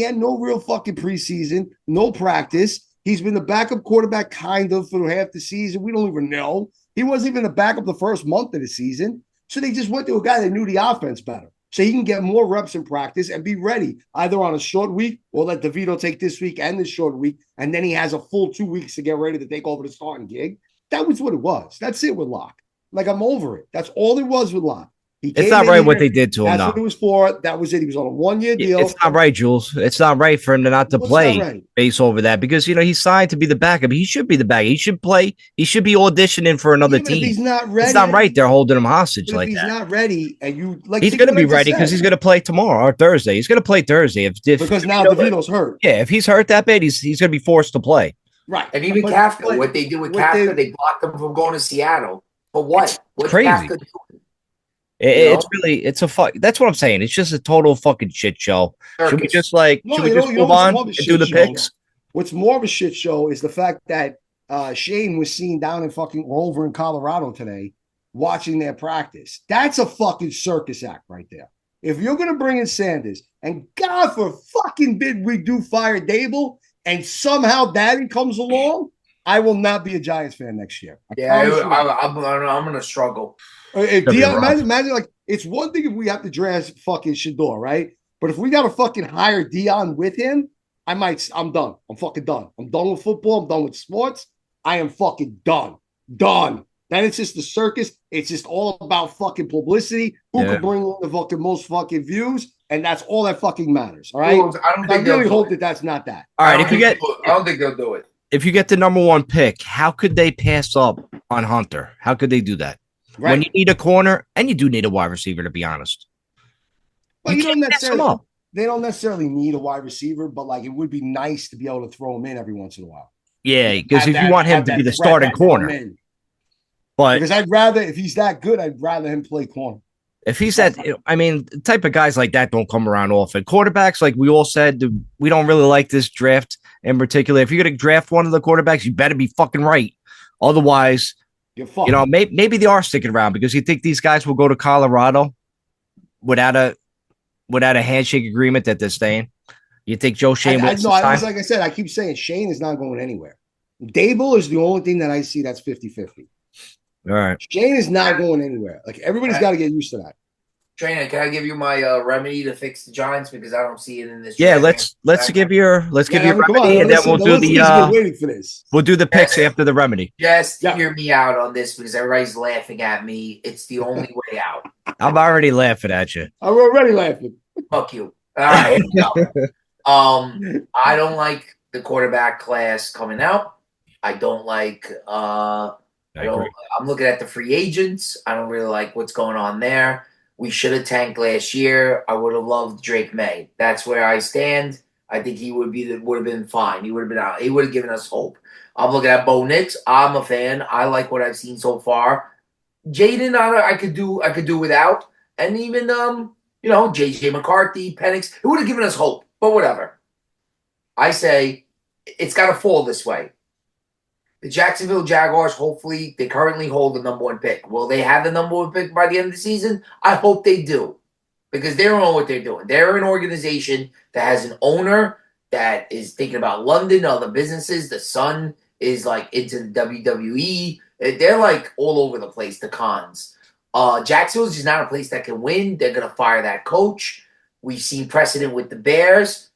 had no real fucking preseason, no practice. He's been the backup quarterback kind of for half the season. We don't even know. He wasn't even the backup the first month of the season. So they just went to a guy that knew the offense better. So he can get more reps in practice and be ready either on a short week or let DeVito take this week and this short week. And then he has a full 2 weeks to get ready to take over the starting gig. That was what it was. That's it with Locke. I'm over it. That's all it was with Locke. It's not right what they did to him. That's what it was for. That was it. He was on a 1-year deal. It's not right, Jules. It's not right for him to not play base over that because he's signed to be the backup. He should be the backup. He should play. He should be auditioning for another team. If he's not ready. It's not right. They're holding him hostage like that. If he's not ready, and he's going to be ready because he's going to play tomorrow or Thursday. He's going to play Thursday because now DeVito's hurt. Yeah, if he's hurt that bad, he's going to be forced to play. Right, and even Kafka, what they did with Kafka, they blocked him from going to Seattle. For what? What's crazy. Kafka doing? It's a fuck. That's what I'm saying. It's just a total fucking shit show. Should we just move on and do the picks? What's more of a shit show is the fact that Shane was seen down in fucking over in Colorado today watching their practice. That's a fucking circus act right there. If you're gonna bring in Sanders and God for fucking bid we do fire Dable and somehow Daddy comes along, I will not be a Giants fan next year. I'm gonna struggle. If Dion, imagine it's one thing if we have to draft fucking Shador, right? But if we got to fucking hire Dion with him, I'm done. I'm fucking done. I'm done with football. I'm done with sports. I am fucking done. Done. Then it's just the circus. It's just all about fucking publicity. Who can bring in the fucking most fucking views? And that's all that fucking matters. All right. I really hope that that's not that. All right. I don't think they'll do it. If you get the number 1 pick, how could they pass up on Hunter? How could they do that? Right. When you need a corner, and you do need a wide receiver, to be honest. Well, they don't necessarily need a wide receiver, but it would be nice to be able to throw him in every once in a while. Yeah, because if you want him to be the starting corner. But because if he's that good, I'd rather him play corner. If he's that, the type of guys like that don't come around often. Quarterbacks, like we all said, we don't really like this draft in particular. If you're going to draft one of the quarterbacks, you better be fucking right. Otherwise, maybe they are sticking around because you think these guys will go to Colorado without a handshake agreement that they're staying. You think Joe Shane? Like I said, I keep saying Shane is not going anywhere. Dable is the only thing that I see that's 50-50. All right, Shane is not going anywhere. Everybody's got to get used to that. Trainer, can I give you my remedy to fix the Giants because I don't see it in this? Yeah, let's give your remedy, and then we'll do waiting for this. We'll do the picks after the remedy. Just hear me out on this because everybody's laughing at me. It's the only way out. I'm already laughing at you. I'm already laughing. Fuck you. All right. I don't like the quarterback class coming out. I don't like. I'm looking at the free agents. I don't really like what's going on there. We should have tanked last year. I would have loved Drake May. That's where I stand. I think he would have been fine. He would have been out. He would have given us hope. I'm looking at Bo Nix. I'm a fan. I like what I've seen so far. Jaden, I could do without, and even JJ McCarthy, Penix. It would have given us hope, but whatever. I say it's got to fall this way. The Jacksonville Jaguars, hopefully, they currently hold the number 1 pick. Will they have the number 1 pick by the end of the season? I hope they do, because they don't know what they're doing. They're an organization that has an owner that is thinking about London, other businesses. The son is like into the WWE. They're like all over the place, the cons. Jacksonville's just not a place that can win. They're going to fire that coach. We've seen precedent with the Bears.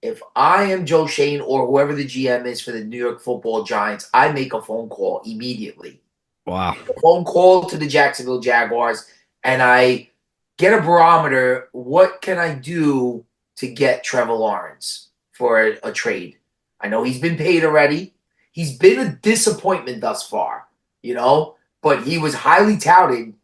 If I am Joe Shane or whoever the GM is for the New York Football Giants, I make a phone call immediately. Wow. A phone call to the Jacksonville Jaguars, and I get a barometer. What can I do to get Trevor Lawrence for a trade? I know he's been paid already. He's been a disappointment thus far, but he was highly touted,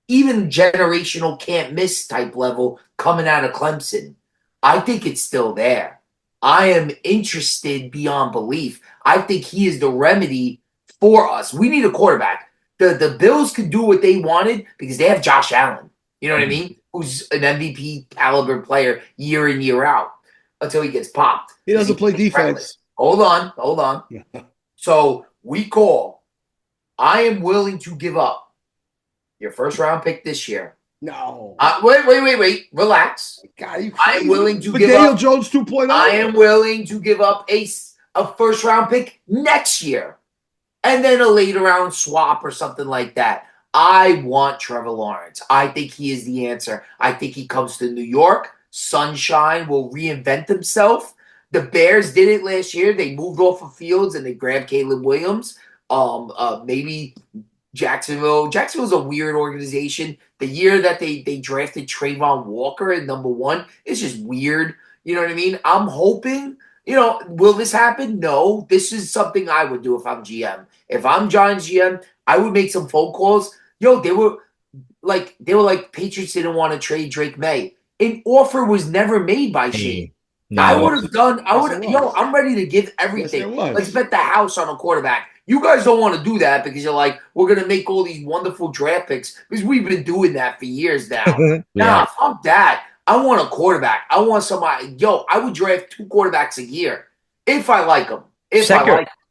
even generational can't miss type level coming out of Clemson. I think it's still there. I am interested beyond belief. I think he is the remedy for us. We need a quarterback. The Bills could do what they wanted because they have Josh Allen. You know what I mean? Who's an MVP caliber player year in, year out until he gets popped. He doesn't play defense. Hold on. Yeah. So we call. I am willing to give up your first round pick this year. No. Wait. Relax. God, you crazy? I am willing to but give Daniel up. Jones 2.0. I am willing to give up a first round pick next year, and then a later round swap or something like that. I want Trevor Lawrence. I think he is the answer. I think he comes to New York. Sunshine will reinvent himself. The Bears did it last year. They moved off of Fields and they grabbed Caleb Williams. Maybe Jacksonville. Jacksonville's a weird organization. The year that they drafted Trayvon Walker at number 1 is just weird. You know what I mean? I'm hoping, will this happen? No. This is something I would do if I'm GM. If I'm Giants GM, I would make some phone calls. They were like Patriots didn't want to trade Drake May. An offer was never made by Shane. No. I'm ready to give everything. Yes, Let's bet the house on a quarterback. You guys don't want to do that because you're like, we're going to make all these wonderful draft picks because we've been doing that for years now. Yeah. Nah, fuck that. I want a quarterback. I want somebody. I would draft 2 quarterbacks a year if I like them.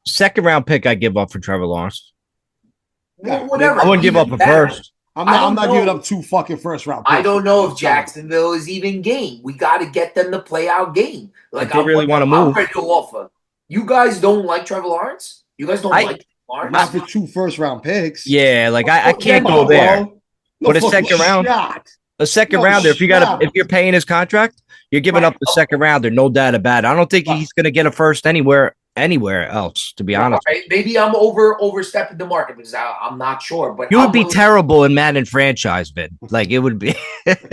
Second round pick, I give up for Trevor Lawrence. Whatever. I wouldn't give up a first. I'm not giving up 2 fucking first round picks. I don't know if Jacksonville is even game. We got to get them to play our game. Like, they really want to move. I'm ready to offer. You guys don't like Trevor Lawrence? You guys don't like Trevor Lawrence? Not for 2 first round picks. Yeah, like I can't go there. But a second round, a second rounder. If you're paying his contract, you're giving up the second rounder, no doubt about it. I don't think he's going to get a first anywhere else, to be honest. Right. Maybe I'm overstepping the market because I'm not sure. But you would be terrible in Madden franchise, Vin. Like it would be.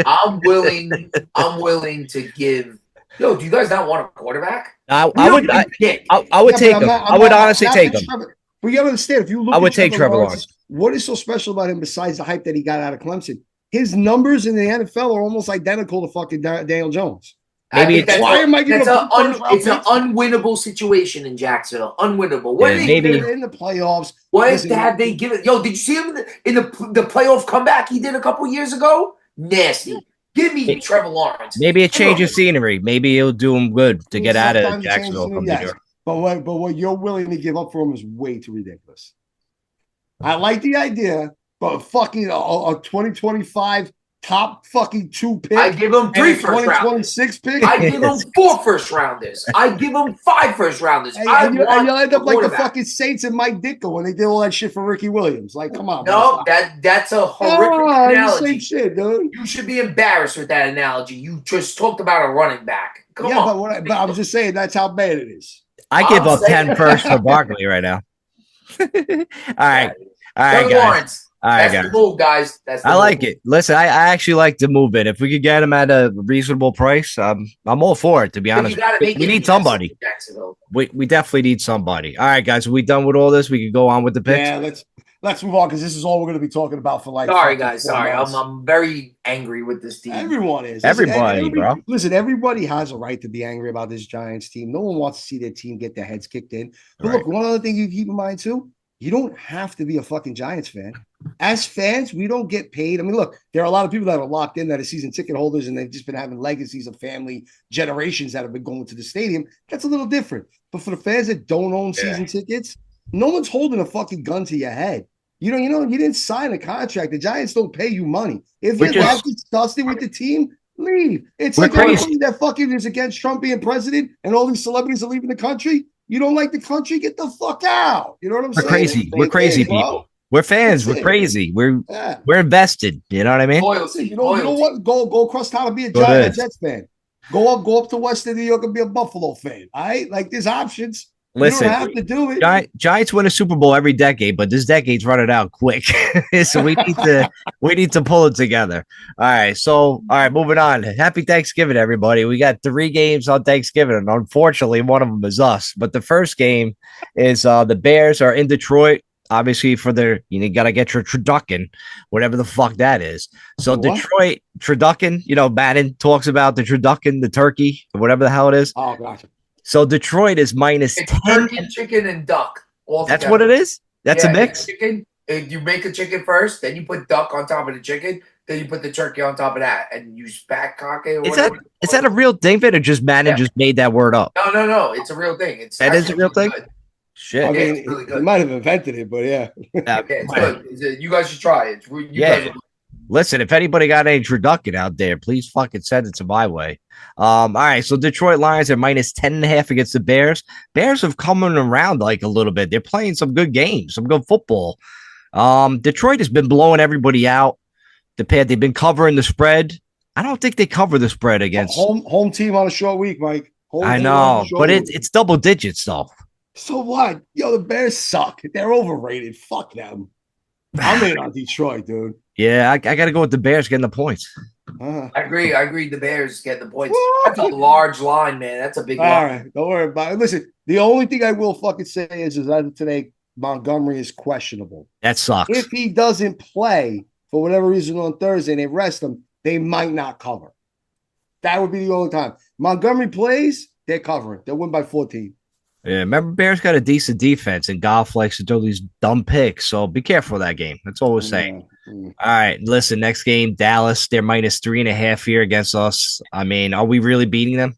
I'm willing to give. Do you guys not want a quarterback? I would take him. I would honestly take him. But you gotta understand, if you look, I would take Trevor Lawrence. What is so special about him besides the hype that he got out of Clemson? His numbers in the NFL are almost identical to fucking Daniel Jones. Maybe it's an unwinnable situation in Jacksonville. Unwinnable. What maybe in the playoffs. What have they given? Did you see him in the playoff comeback he did a couple years ago? Nasty. Give me Trevor Lawrence. Maybe a change of scenery. Maybe it'll do him good to get out of Jacksonville from New York. But what you're willing to give up for him is way too ridiculous. I like the idea, but fucking a 2025 top fucking 2 pick. I give him 3 first rounders. 2026 pick. I give him 4 first rounders. I give him 5 first rounders. And you'll end up like the fucking Saints and Mike Ditka when they did all that shit for Ricky Williams. Like, come on. No, that's a horrific analogy. Same shit, dude. You should be embarrassed with that analogy. You just talked about a running back. Come on. But I'm just saying that's how bad it is. I give up 10 first for Barkley right now. All right, guys. Lawrence. All right, That's the move, guys. I like it. Listen, I actually like the move in. If we could get him at a reasonable price, I'm all for it, to be honest. We need somebody. We definitely need somebody. All right, guys, are we done with all this? We can go on with the picks. Yeah, let's move on because this is all we're going to be talking about for like. Sorry, guys. Sorry, I'm very angry with this team. Everyone is. Everybody, bro. Listen, everybody has a right to be angry about this Giants team. No one wants to see their team get their heads kicked in. But look, one other thing you keep in mind too. You don't have to be a fucking Giants fan. As fans, we don't get paid. I mean, look, there are a lot of people that are locked in that are season ticket holders and they've just been having legacies of family generations that have been going to the stadium. That's a little different. But for the fans that don't own season tickets, No one's holding a fucking gun to your head. You didn't sign a contract. The Giants don't pay you money. If you're that disgusted with the team, leave. It's like everybody that fucking is against Trump being president and all these celebrities are leaving the country. You don't like the country? Get the fuck out. You know what I'm saying? We're crazy people. We're fans. We're crazy. We're invested. You know what I mean? Loyalty. You know what? Go across town and be a Jets fan. Go up to Western New York and be a Buffalo fan. All right? Like, there's options. Listen, you don't have to do it. Giants win a Super Bowl every decade, but this decade's running out quick. So we need to pull it together. All right, moving on. Happy Thanksgiving, everybody. We got 3 games on Thanksgiving, and unfortunately, one of them is us. But the first game is the Bears are in Detroit. Obviously, for you got to get your turducken, whatever the fuck that is. So what? Detroit turducken, Madden talks about the turducken, the turkey, whatever the hell it is. Oh, gotcha. So Detroit is minus 10. Turkey, chicken, and duck. That's what it is? That's a mix? Chicken. You make a chicken first, then you put duck on top of the chicken, then you put the turkey on top of that, and you spatcock it. Is that a real thing, Vin, or just Madden just made that word up? No. It's a real thing. That is a real thing? Good. Shit. I mean, really good. He might have invented it, but yeah. It's good. You guys should try it. Listen, if anybody got any turducken out there, please fucking send it to my way. All right, so Detroit Lions are minus 10.5 against the Bears. Bears have come around like a little bit. They're playing some good games, some good football. Detroit has been blowing everybody out. They've been covering the spread. I don't think they cover the spread against home team on a short week, Mike. I know, but it's double digits though. So what? The Bears suck. They're overrated. Fuck them. I'm in on Detroit, dude. Yeah, I got to go with the Bears getting the points. I agree. The Bears getting the points. That's a large line, man. That's a big line. All right, don't worry about it. Listen, the only thing I will fucking say is that today Montgomery is questionable. That sucks. If he doesn't play for whatever reason on Thursday and they rest him, they might not cover. That would be the only time. Montgomery plays, they're covering. They'll win by 14. Yeah, remember Bears got a decent defense, and Goff likes to throw these dumb picks, so be careful of that game. That's all we're saying. All right, listen, next game, Dallas, they're minus 3.5 here against us. I mean, are we really beating them?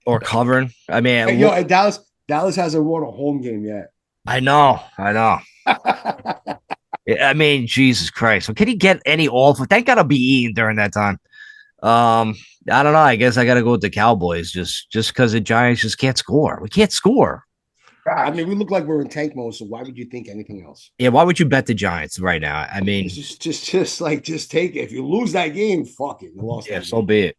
Or covering? I mean, hey, Dallas hasn't won a home game yet. I know. I mean, Jesus Christ. Well, can he get any off? That got to be eaten during that time. I don't know. I guess I got to go with the Cowboys just because the Giants just can't score. We can't score. I mean, we look like we're in tank mode, so why would you think anything else? Yeah, why would you bet the Giants right now? I mean, just take it. If you lose that game, fuck it. You lost. Yeah, so be it.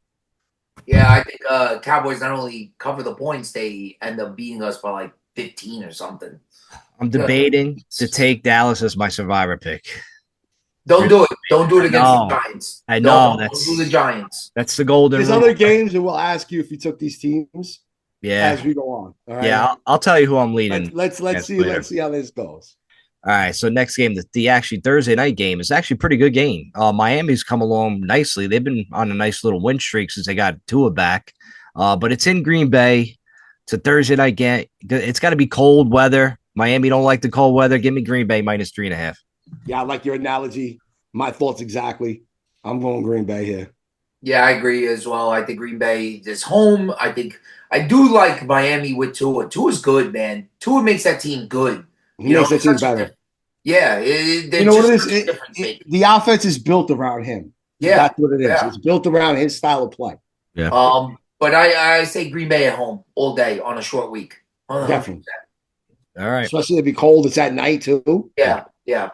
Yeah, I think Cowboys not only cover the points, they end up beating us by like 15 or something. I'm debating to take Dallas as my survivor pick. Don't do it. Don't do it against the Giants. I know. Don't do the Giants. That's the golden rule. There's other games that we'll ask you if you took these teams. Yeah. As we go on. All right? Yeah, I'll tell you who I'm leading. Let's see how this goes. All right. So next game, the actually Thursday night game is actually a pretty good game. Miami's come along nicely. They've been on a nice little win streak since they got Tua back. But it's in Green Bay. It's a Thursday night game. It's got to be cold weather. Miami don't like the cold weather. Give me Green Bay minus 3.5. Yeah, I like your analogy. My thoughts exactly. I'm going Green Bay here. Yeah, I agree as well. I think Green Bay is home. I do like Miami with Tua. Tua's good, man. Tua makes that team good. He makes that team better. Yeah. You know what it is? The offense is built around him. Yeah. That's what it is. Yeah. It's built around his style of play. Yeah. But I say Green Bay at home all day on a short week. Definitely. All right. Especially if it be cold. It's at night too. Yeah.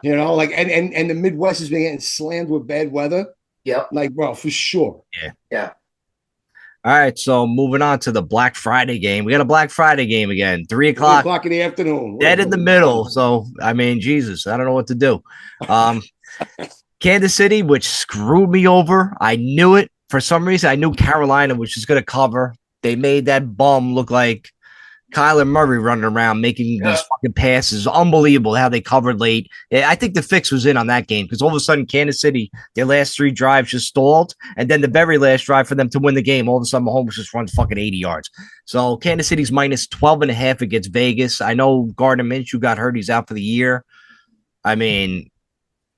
You know, like and the Midwest has been getting slammed with bad weather. Yep. Like, bro, for sure. Yeah. All right. So moving on to the Black Friday game. We got a Black Friday game again. 3 o'clock. 3 o'clock in the afternoon. Dead in the middle. So, I mean, Jesus, I don't know what to do. Kansas City, which screwed me over. I knew it. For some reason, I knew Carolina was just going to cover. They made that bum look like Kyler Murray running around making these fucking passes. Unbelievable how they covered late. I think the fix was in on that game because all of a sudden Kansas City, their last 3 drives just stalled. And then the very last drive for them to win the game, all of a sudden Mahomes just runs fucking 80 yards. So Kansas City's minus 12.5 against Vegas. I know Gardner Minshew got hurt. He's out for the year. I mean,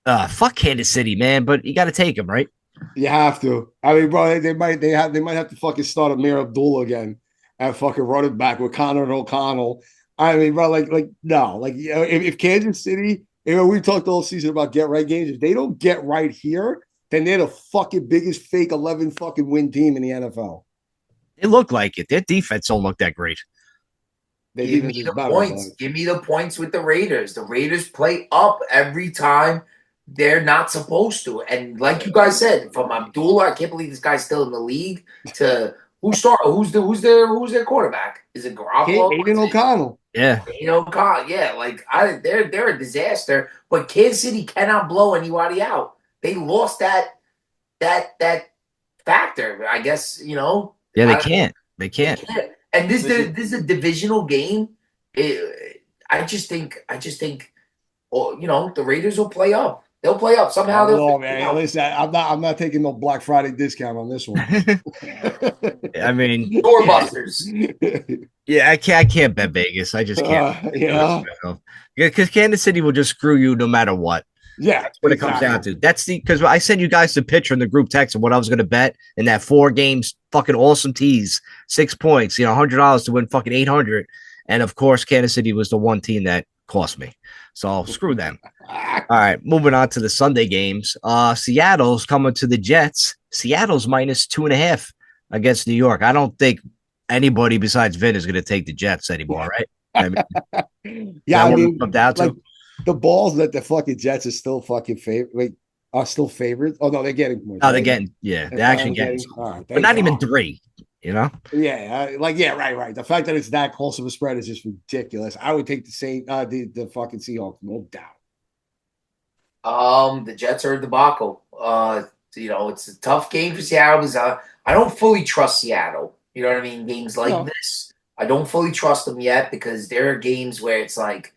fuck Kansas City, man, but you got to take him, right? You have to. I mean, bro, they might have to fucking start Amir Abdullah again. At fucking running back with Connor and O'Connell. I mean, bro, no, if Kansas City, we talked all season about get right games. If they don't get right here, then they're the fucking biggest fake 11 fucking win team in the NFL. They look like it. Their defense don't look that great. Their Give me defense is the better, points. but Give me the points with the Raiders. The Raiders play up every time they're not supposed to. And like you guys said, from Abdullah, I can't believe this guy's still in the league. To who's their quarterback? Is it Garoppolo? Aiden O'Connell. Yeah. Yeah, they're a disaster. But Kansas City cannot blow anybody out. They lost that factor. I guess Yeah, they can't. They can't. And this is a divisional game. I just think, the Raiders will play up. They'll play up somehow. Oh man, listen, I'm not taking no Black Friday discount on this one. I mean, Doorbusters. yeah, I can't bet Vegas. I just can't. Yeah, because Kansas City will just screw you no matter what. Yeah, that's what it comes down to. That's because I sent you guys the picture in the group text of what I was going to bet in that 4 games fucking awesome tease, 6 points, $100 to win fucking 800, and of course Kansas City was the one team that cost me. So screw them. All right, moving on to the Sunday games. Seattle's coming to the Jets. Seattle's minus 2.5 against New York. I don't think anybody besides Vin is going to take the Jets anymore, right? Yeah, I mean, the balls that the fucking Jets are still fucking favorite, are still favorites. Oh no, they're getting more. No, they're getting, they're actually getting, but not even 3. Yeah, right. The fact that it's that close of a spread is just ridiculous. I would take the same, the fucking Seahawks, no doubt. The Jets are a debacle. It's a tough game for Seattle because I don't fully trust Seattle. You know what I mean? Games like this, I don't fully trust them yet because there are games where it's like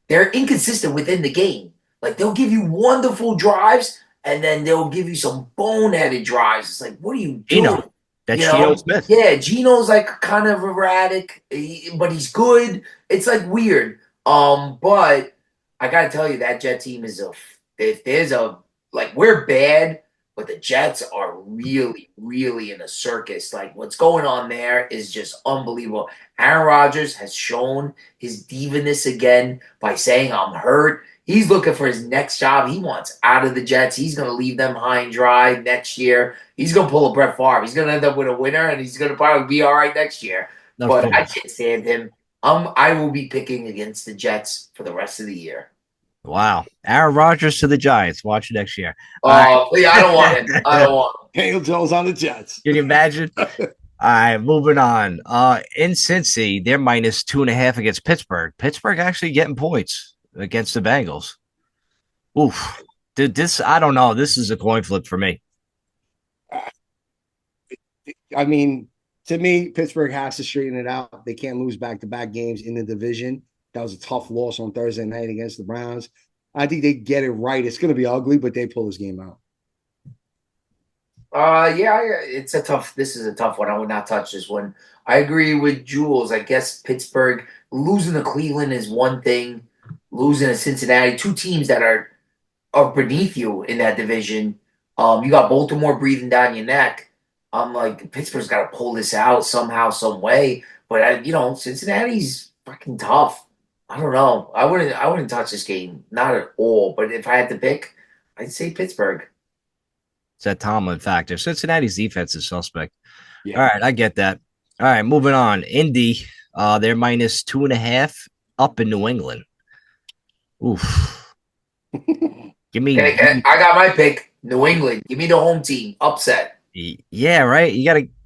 they're inconsistent within the game. Like they'll give you wonderful drives and then they'll give you some boneheaded drives. It's like, what are you doing? That's Geno Smith. Yeah, Geno's like kind of erratic, but he's good. It's like weird. But I gotta tell you, that Jet team is we're bad, but the Jets are really, really in a circus. Like what's going on there is just unbelievable. Aaron Rodgers has shown his divaness again by saying, I'm hurt. He's looking for his next job. He wants out of the Jets. He's going to leave them high and dry next year. He's going to pull a Brett Favre. He's going to end up with a winner, and he's going to probably be all right next year. But I can't stand him. I will be picking against the Jets for the rest of the year. Wow. Aaron Rodgers to the Giants. Watch next year. I don't want him. I don't want him. Daniel Jones on the Jets. Can you imagine? All right, moving on. In Cincy, they're minus 2.5 against Pittsburgh. Pittsburgh actually getting points against the Bengals. Oof. Dude, I don't know. This is a coin flip for me. I mean, to me, Pittsburgh has to straighten it out. They can't lose back-to-back games in the division. That was a tough loss on Thursday night against the Browns. I think they get it right. It's going to be ugly, but they pull this game out. This is a tough one. I would not touch this one. I agree with Jules. I guess Pittsburgh losing to Cleveland is one thing. Losing to Cincinnati, 2 teams that are beneath you in that division. You got Baltimore breathing down your neck. I'm like, Pittsburgh's got to pull this out somehow, some way. But Cincinnati's fucking tough. I don't know. I wouldn't touch this game, not at all. But if I had to pick, I'd say Pittsburgh. It's that Tomlin factor. Cincinnati's defense is suspect. Yeah. All right, I get that. All right, moving on. Indy, they're minus 2.5 up in New England. Oof. Give me. I got my pick. New England. Give me the home team. Upset. Yeah, right. You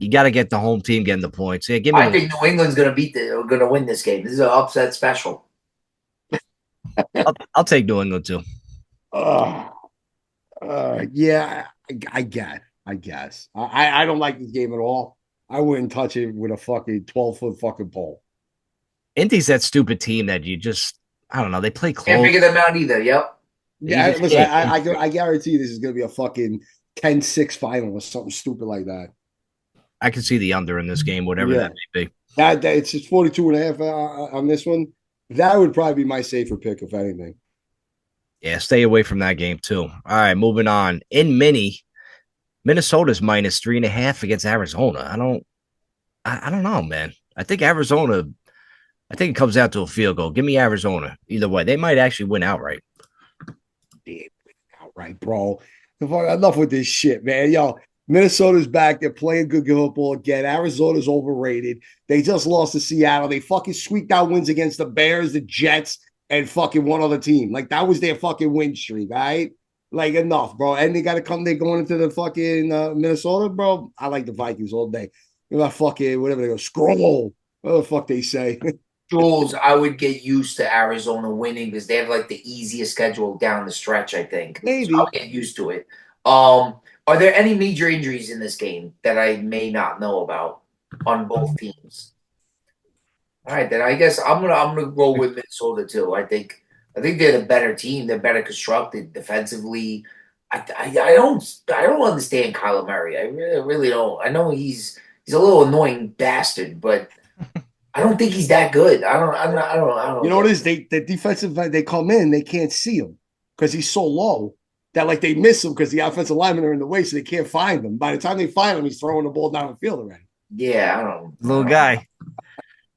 gotta get the home team getting the points. Yeah, give me. I think New England's gonna win this game. This is an upset special. I'll take New England too. Yeah, I guess. I don't like this game at all. I wouldn't touch it with a fucking 12-foot fucking pole. Indy's that stupid team that you just, I don't know. They play close. Can't figure them out either. Yep. Yeah, listen, I guarantee this is going to be a fucking 10-6 final or something stupid like that. I can see the under in this game, whatever that may be. That it's just 42.5 on this one. That would probably be my safer pick, if anything. Yeah, stay away from that game too. All right, moving on. In Minnesota's minus 3.5 against Arizona. I don't know, man. I think Arizona I think it comes down to a field goal. Give me Arizona. Either way, they might actually win outright. Damn, outright, bro. Enough with this shit, man. Yo, Minnesota's back. They're playing good football again. Arizona's overrated. They just lost to Seattle. They fucking squeaked out wins against the Bears, the Jets, and fucking one other team. Like, that was their fucking win streak, right? Like, enough, bro. And they got to come. They're going into the fucking Minnesota, bro. I like the Vikings all day. You know, fucking whatever they go, scroll. What the fuck they say? Jules, I would get used to Arizona winning because they have like the easiest schedule down the stretch, I think. Maybe. So I'll get used to it. Are there any major injuries in this game that I may not know about on both teams? All right, then I guess I'm gonna roll with Minnesota too. I think they're the better team. They're better constructed defensively. I don't understand Kyler Murray. I really don't. I know he's a little annoying bastard, but I don't think he's that good. I don't. You know what it is? The defensive they come in, they can't see him because he's so low that like they miss him because the offensive linemen are in the way, so they can't find him. By the time they find him, he's throwing the ball down the field already. Yeah, I don't. Little guy.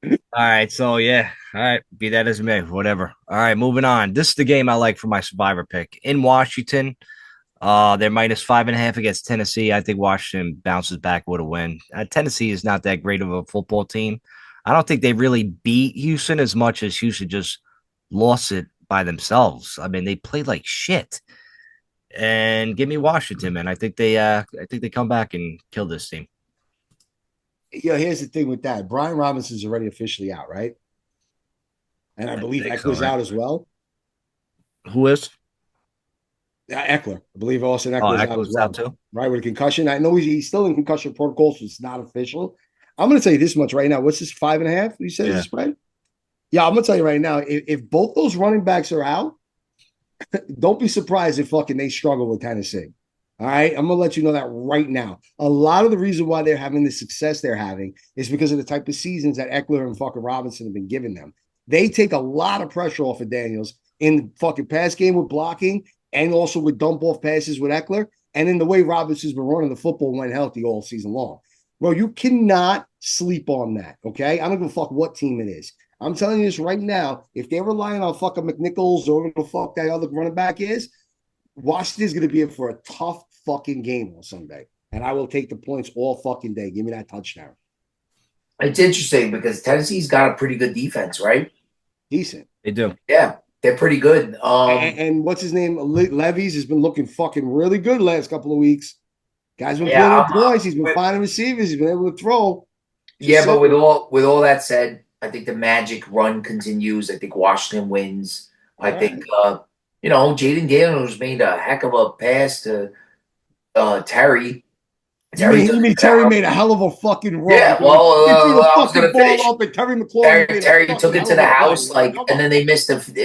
All right, so yeah. All right, be that as it may, whatever. All right, moving on. This is the game I like for my survivor pick. In Washington, they're -5.5 against Tennessee. I think Washington bounces back with a win. Tennessee is not that great of a football team. I don't think they really beat Houston as much as Houston just lost it by themselves. I mean, they played like shit. And give me Washington, man. I think they come back and kill this team. Yeah, here's the thing with that. Brian Robinson's already officially out, right? And I believe Eckler's out as well. Who is? Eckler. I believe Austin Eckler's out as well. Out too. Right, with a concussion. I know he's still in concussion protocol, so it's not official. I'm going to tell you this much right now. What's this, 5.5? You said is this right? Yeah, I'm going to tell you right now. If both those running backs are out, don't be surprised if fucking they struggle with Tennessee. All right, I'm gonna let you know that right now. A lot of the reason why they're having the success they're having is because of the type of seasons that Eckler and fucking Robinson have been giving them. They take a lot of pressure off of Daniels in the fucking pass game with blocking and also with dump off passes with Eckler, and in the way Robinson's been running the football when healthy all season long. Bro, you cannot sleep on that. Okay, I don't give a fuck what team it is. I'm telling you this right now. If they're relying on fucking McNichols or whatever the fuck that other running back is, Washington's going to be in for a tough fucking game on Sunday. And I will take the points all fucking day. Give me that touchdown. It's interesting because Tennessee's got a pretty good defense, right? Decent. They do. Yeah, they're pretty good. And what's his name? Levy's has been looking fucking really good last couple of weeks. Guy's been playing points. He's been finding receivers. He's been able to throw. But with all that said, I think the magic run continues. I think Washington wins. I think Jaden Daniels made a heck of a pass to Terry. You mean Terry made a hell of a fucking run? Yeah, well, I was going to finish. Up and Terry McLaurin Terry took it to the house, and then they missed the field.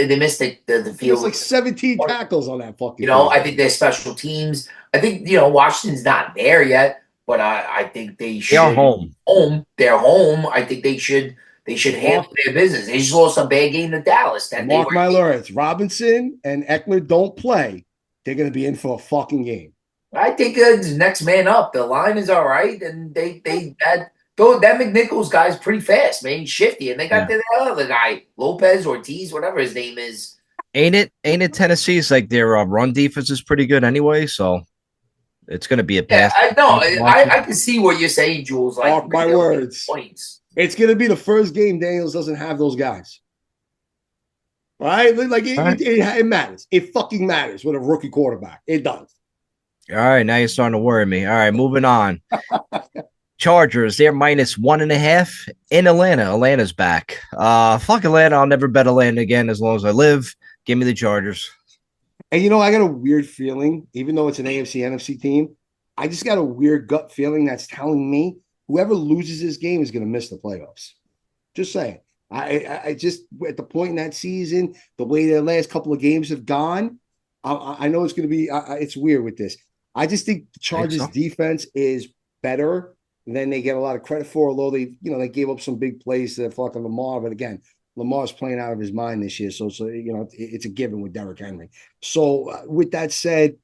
It was like 17 tackles on that fucking. I think they're special teams. I think Washington's not there yet, but I think they should. They're home. They're home. I think they should. They should handle their business. They just lost a bad game to Dallas. Mark my words. Robinson and Eckler don't play. They're going to be in for a fucking game. I think the next man up. The line is all right, and that McNichols guy's pretty fast, man. He's shifty, and they got the other guy, Lopez Ortiz, whatever his name is. Ain't it Tennessee's like their run defense is pretty good anyway, so it's going to be a pass. Yeah, I know. I can see what you're saying, Jules. Like, mark my words. Points. It's going to be the first game Daniels doesn't have those guys. Right? Like, it matters. It fucking matters with a rookie quarterback. It does. All right, now you're starting to worry me. All right, moving on. Chargers, they're -1.5 in Atlanta. Atlanta's back. Fuck Atlanta. I'll never bet Atlanta again as long as I live. Give me the Chargers. And I got a weird feeling, even though it's an AFC, NFC team, I just got a weird gut feeling that's telling me whoever loses this game is going to miss the playoffs. Just saying. I just, at the point in that season, the way their last couple of games have gone, I know it's going to be, it's weird with this. I just think the Chargers' defense is better than they get a lot of credit for, although they gave up some big plays to fucking Lamar. But again, Lamar's playing out of his mind this year. So it's a given with Derrick Henry. So with that said,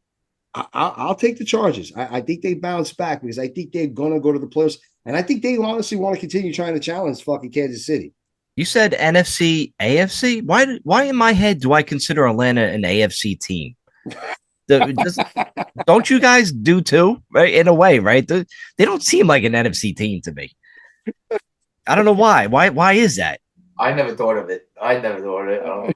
I'll take the Chargers. I think they bounce back because I think they're going to go to the playoffs. And I think they honestly want to continue trying to challenge fucking Kansas City. You said NFC, AFC. Why in my head do I consider Atlanta an AFC team? Don't you guys do too? Right, in a way, right? They don't seem like an NFC team to me. I don't know why. Why is that? I never thought of it. I don't know.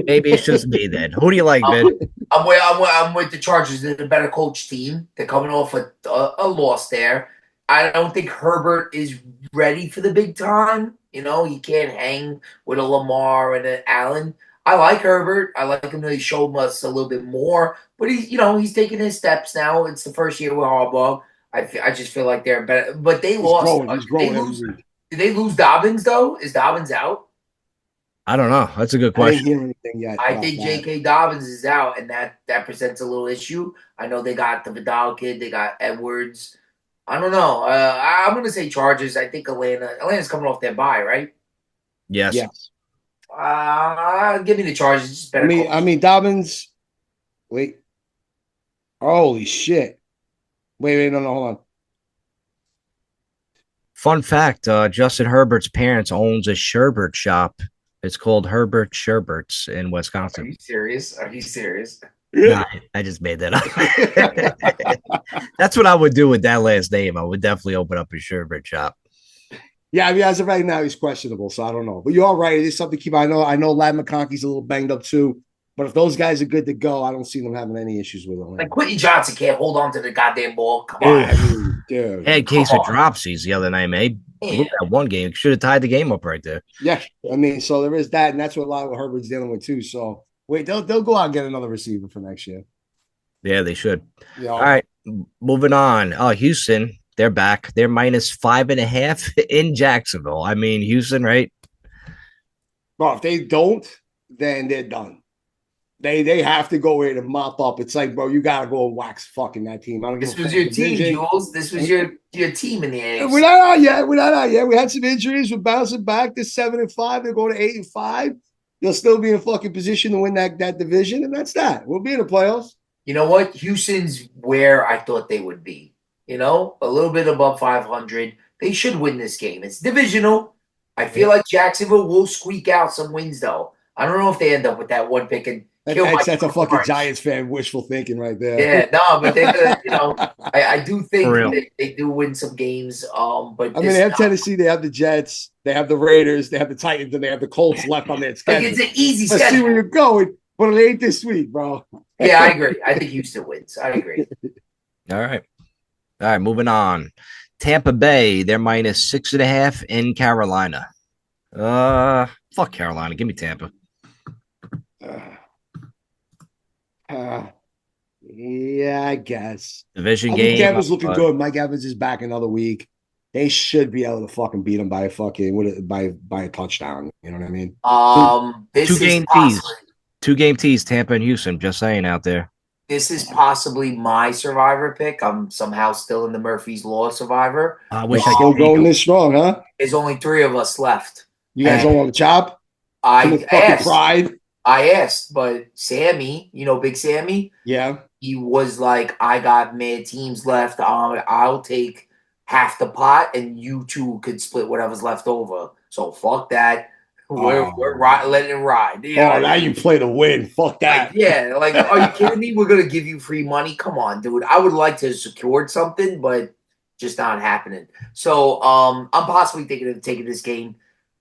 Maybe it's just me then. Who do you like, Ben? I'm with the Chargers. They're the better coach team. They're coming off a loss there. I don't think Herbert is ready for the big time. You know, he can't hang with a Lamar and an Allen. I like Herbert. I like him to show us a little bit more. But he's taking his steps now. It's the first year with Harbaugh. I just feel like they're better. But they lost. He's growing every week. Did they lose Dobbins though? Is Dobbins out? I don't know. That's a good I didn't question. hear anything yet. I think J.K. Dobbins is out, and that presents a little issue. I know they got the Vidal kid. They got Edwards. I don't know. I'm going to say Chargers. I think Atlanta's coming off their bye, right? Yes. Give me the Chargers. It's better. I mean, Dobbins. Wait. Holy shit. Wait, no, hold on. Fun fact, Justin Herbert's parents owns a sherbet shop. It's called Herbert Sherberts in Wisconsin. Are you serious? Nah, I just made that up. That's what I would do with that last name. I would definitely open up a sherbet shop. Yeah, I mean, as of right now, he's questionable, so I don't know. But you're all right. It is something to keep. I know Ladd McConkey's a little banged up too. But if those guys are good to go, I don't see them having any issues with them. Like Quentin Johnson can't hold on to the goddamn ball. Come on. Dude. Had a case of dropsies the other night, man. Look at one game. Should have tied the game up right there. Yeah. I mean, so there is that, and that's what a lot of Herbert's dealing with too. So wait, they'll go out and get another receiver for next year. Yeah, they should. Yeah. All right. Moving on. Oh, Houston, they're back. They're -5.5 in Jacksonville. I mean, Houston, right? Bro, if they don't, then they're done. They have to go in and mop up. It's like, bro, you gotta go and wax fucking that team. This was your team, Jules. This was your team in the AFC. We're not out yet. We had some injuries. We're bouncing back to 7-5. They're going to 8-5. They'll still be in fucking position to win that division, and that's that. We'll be in the playoffs. You know what? Houston's where I thought they would be. You know, a little bit above 500. They should win this game. It's divisional. I feel like Jacksonville will squeak out some wins, though. I don't know if they end up with that one pick and that's a fucking Giants fan wishful thinking right there. Yeah, no, but they're gonna, I do think they do win some games. But I mean, they have Tennessee, they have the Jets, they have the Raiders, they have the Titans, and they have the Colts left on their schedule. Like it's an easy Let's schedule. see where you're going, but it ain't this week, bro. Yeah, I agree. I think Houston wins. I agree. All right, moving on. Tampa Bay, they're -6.5 in Carolina. Fuck Carolina. Give me Tampa. Yeah, I guess. Division I game. think Tampa's looking good. Mike Evans is back another week. They should be able to fucking beat him by a touchdown. You know what I mean? This Two-game tease. 2-game tease, Tampa and Houston. Just saying out there. This is possibly my survivor pick. I'm somehow still in the Murphy's Law survivor. I wish I could go this strong, huh? There's only 3 of us left. You guys don't want to chop? I asked. Pride. I asked, but Sammy, Big Sammy? Yeah. He was like, I got mad teams left. I'll take half the pot, and you two could split whatever's left over. So fuck that. We're letting it ride. Now you play to win. Fuck that. Like, are you kidding me? We're going to give you free money? Come on, dude. I would like to have secured something, but just not happening. So I'm possibly thinking of taking this game.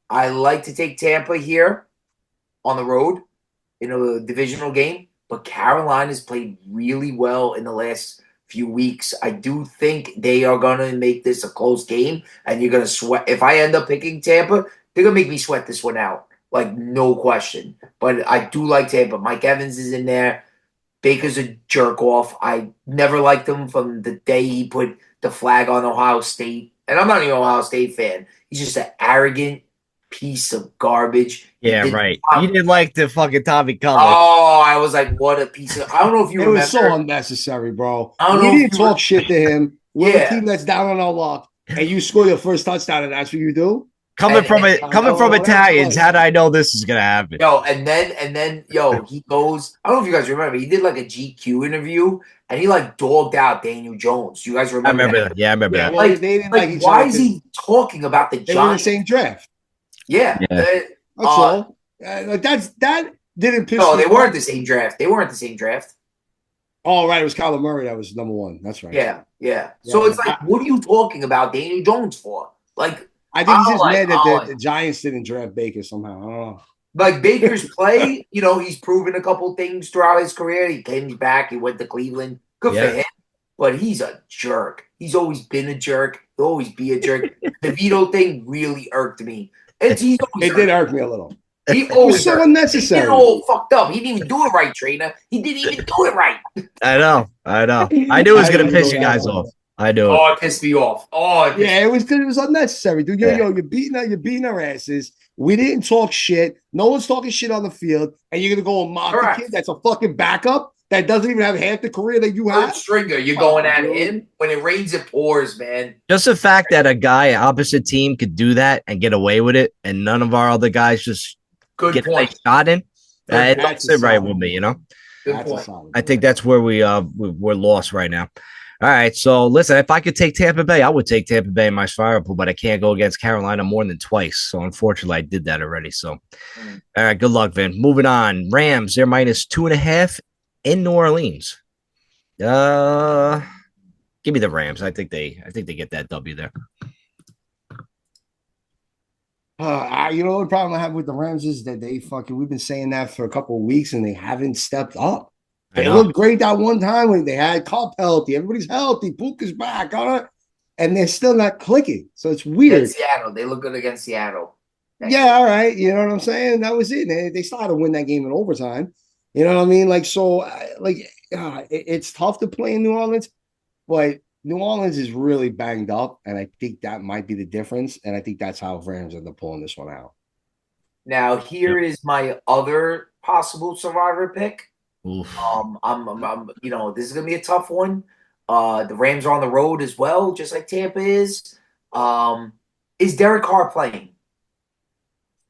I like to take Tampa here on the road in a divisional game, but Carolina's played really well in the last few weeks. I do think they are going to make this a close game, and you're going to sweat. If I end up picking Tampa, they're going to make me sweat this one out, like no question. But I do like Tampa. Mike Evans is in there. Baker's a jerk off. I never liked him from the day he put the flag on Ohio State. And I'm not even an Ohio State fan. He's just an arrogant piece of garbage. Yeah, right. You didn't like the fucking Tommy Cullen. Oh, I was like, what a piece of... I don't know if you remember. It was so unnecessary, bro. I don't know. You didn't talk shit to him. We're Yeah. a team that's down on our luck, and you score your first touchdown, and that's what you do? Coming from Italians, how did I know this is gonna happen? Yo, and then, he goes. I don't know if you guys remember. He did like a GQ interview, and he like dogged out Daniel Jones. You guys remember? I remember that. Yeah, I remember that. Well, Like, they didn't like each why other. is he talking about the They were in the Giants? same draft. Yeah. Yeah. That's all. That didn't piss No, me they off. weren't the same draft. They weren't the same draft. Oh, right. It was Kyler Murray that was number one. That's right. Yeah. So it's like, what are you talking about Daniel Jones for? Like, I think he's just mad that Colin. the Giants didn't draft Baker somehow. I don't know. Like Baker's play, he's proven a couple things throughout his career. He came back, he went to Cleveland. Good for him. But he's a jerk. He's always been a jerk. He'll always be a jerk. The Vito thing really irked me. It did irk me a little. He always was so unnecessary. He did it all fucked up. He didn't even do it right, trainer. He didn't even do it right. I know. I knew it was gonna piss you guys off. I do. Oh, it pissed me off. It was because it was unnecessary, dude. You're beating our asses. We didn't talk shit. No one's talking shit on the field, and you're gonna go and mock the kid that's a fucking backup that doesn't even have half the career that you have. Stringer, you're going at him. When it rains, it pours, man. Just the fact that a guy opposite team could do that and get away with it, and none of our other guys just get a shot in. It don't sit right with me, Good point. I think that's where we're lost right now. All right, so listen, if I could take Tampa Bay, I would take Tampa Bay in my fire pool, but I can't go against Carolina more than twice. So unfortunately, I did that already. So, all right, good luck, Vin. Moving on, Rams, they're -2.5 in New Orleans. Give me the Rams. I think they get that W there. The problem I have with the Rams is that we've been saying that for a couple of weeks and they haven't stepped up. They looked great that one time when they had Cup healthy. Everybody's healthy. Puka's back on it. And they're still not clicking. So it's weird. Against Seattle. They look good against Seattle. Yeah, all right. You know what I'm saying? That was it. They started to win that game in overtime. You know what I mean? It's tough to play in New Orleans, but New Orleans is really banged up, and I think that might be the difference. And I think that's how Rams end up pulling this one out. Now, here is my other possible survivor pick. Oof. This is gonna be a tough one. The Rams are on the road as well, just like Tampa is. Is Derek Carr playing?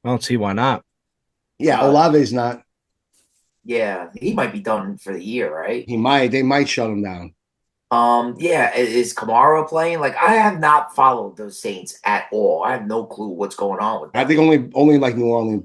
I don't see why not. Yeah, Olave's not. Yeah, he might be done for the year, right? He might. They might shut him down. Is Kamara playing? Like, I have not followed those Saints at all. I have no clue what's going on with them. I think only like New Orleans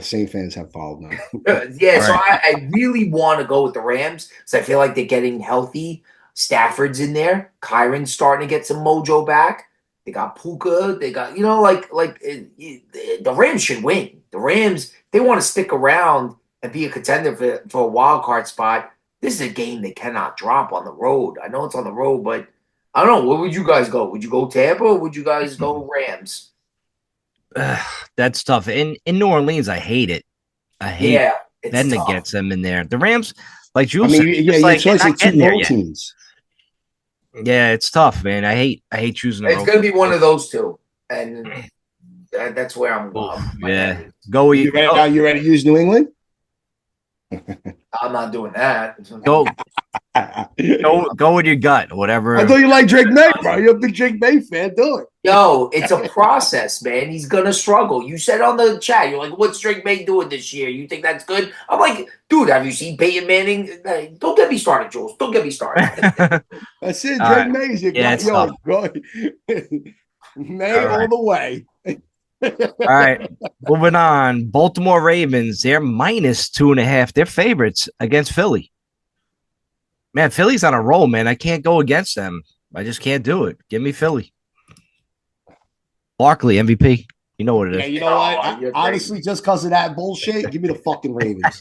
Saint fans have followed them. So I really want to go with the Rams because I feel like they're getting healthy. Stafford's in there. Kyron's starting to get some mojo back. They got Puka. They got the Rams should win. The Rams, they want to stick around and be a contender for a wild card spot. This is a game they cannot drop on the road. I know it's on the road, but I don't know. Where would you guys go? Would you go Tampa or would you guys go Rams? That's tough. In New Orleans, I hate it. I hate betting against them in there. The Rams, like Jules said, your choice of two road teams. Yeah, it's tough, man. I hate choosing. It's going to be one of those two, and that's where I'm going. Yeah, go. You ready to use New England? I'm not doing that. Go with your gut, whatever. I thought you like Drake May, bro. You're a big Drake May fan. Do it. Yo, it's a process, man. He's gonna struggle. You said on the chat, you're like, "What's Drake May doing this year? You think that's good?" I'm like, "Dude, have you seen Peyton Manning?" Don't get me started, Jules. Don't get me started. That's it. Drake May's your guy. Yo, go May all the way. All right, moving on. Baltimore Ravens, they're -2.5. They're favorites against Philly. Man, Philly's on a roll, man. I can't go against them. I just can't do it. Give me Philly. Barkley, MVP. You know what it is. Yeah, you know what? Honestly, just because of that bullshit, give me the fucking Ravens.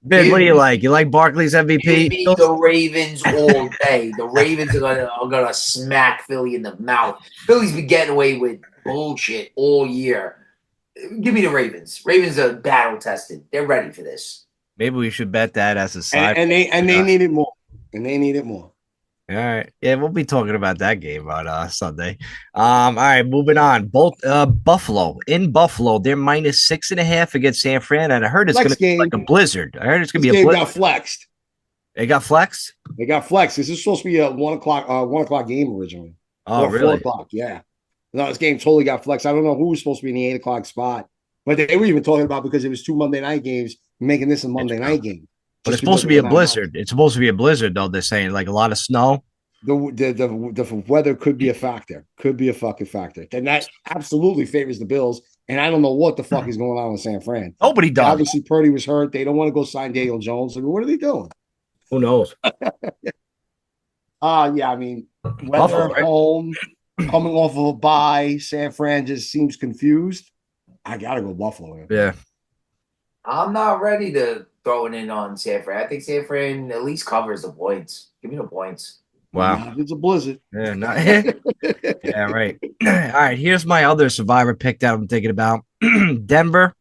Ben, what do you like? You like Barkley's MVP? Give me the Ravens all day. The Ravens are gonna smack Philly in the mouth. Philly's been getting away with bullshit all year. Give me the Ravens. Ravens are battle tested. They're ready for this. Maybe we should bet that as a side. And they need it more. And they need it more. All right. Yeah, we'll be talking about that game on Sunday. All right, moving on. Buffalo. In Buffalo, they're -6.5 against San Fran. And I heard it's going to be like a blizzard. I heard it's going to be a blizzard. Got flexed. They got flexed? They got flexed. This is supposed to be a 1 o'clock game originally. Oh, really? 4 o'clock, yeah. No, this game totally got flexed. I don't know who was supposed to be in the 8 o'clock spot. But they were even talking about because it was 2 Monday night games, making this a Monday night game. But it's supposed to be a blizzard. It's supposed to be a blizzard, though. They're saying like a lot of snow. The weather could be a factor. Could be a fucking factor. And that absolutely favors the Bills. And I don't know what the fuck is going on with San Fran. Nobody does. Obviously, Purdy was hurt. They don't want to go sign Daniel Jones. I mean, what are they doing? Who knows? Yeah, I mean, weather at home, coming off of a bye, San Fran just seems confused. I gotta go Buffalo. Yeah. I'm not ready to throw it in on San Fran. I think San Fran at least covers the points. Give me the points. Wow. It's a blizzard. Yeah, yeah, right. All right, here's my other survivor pick that I'm thinking about. Denver.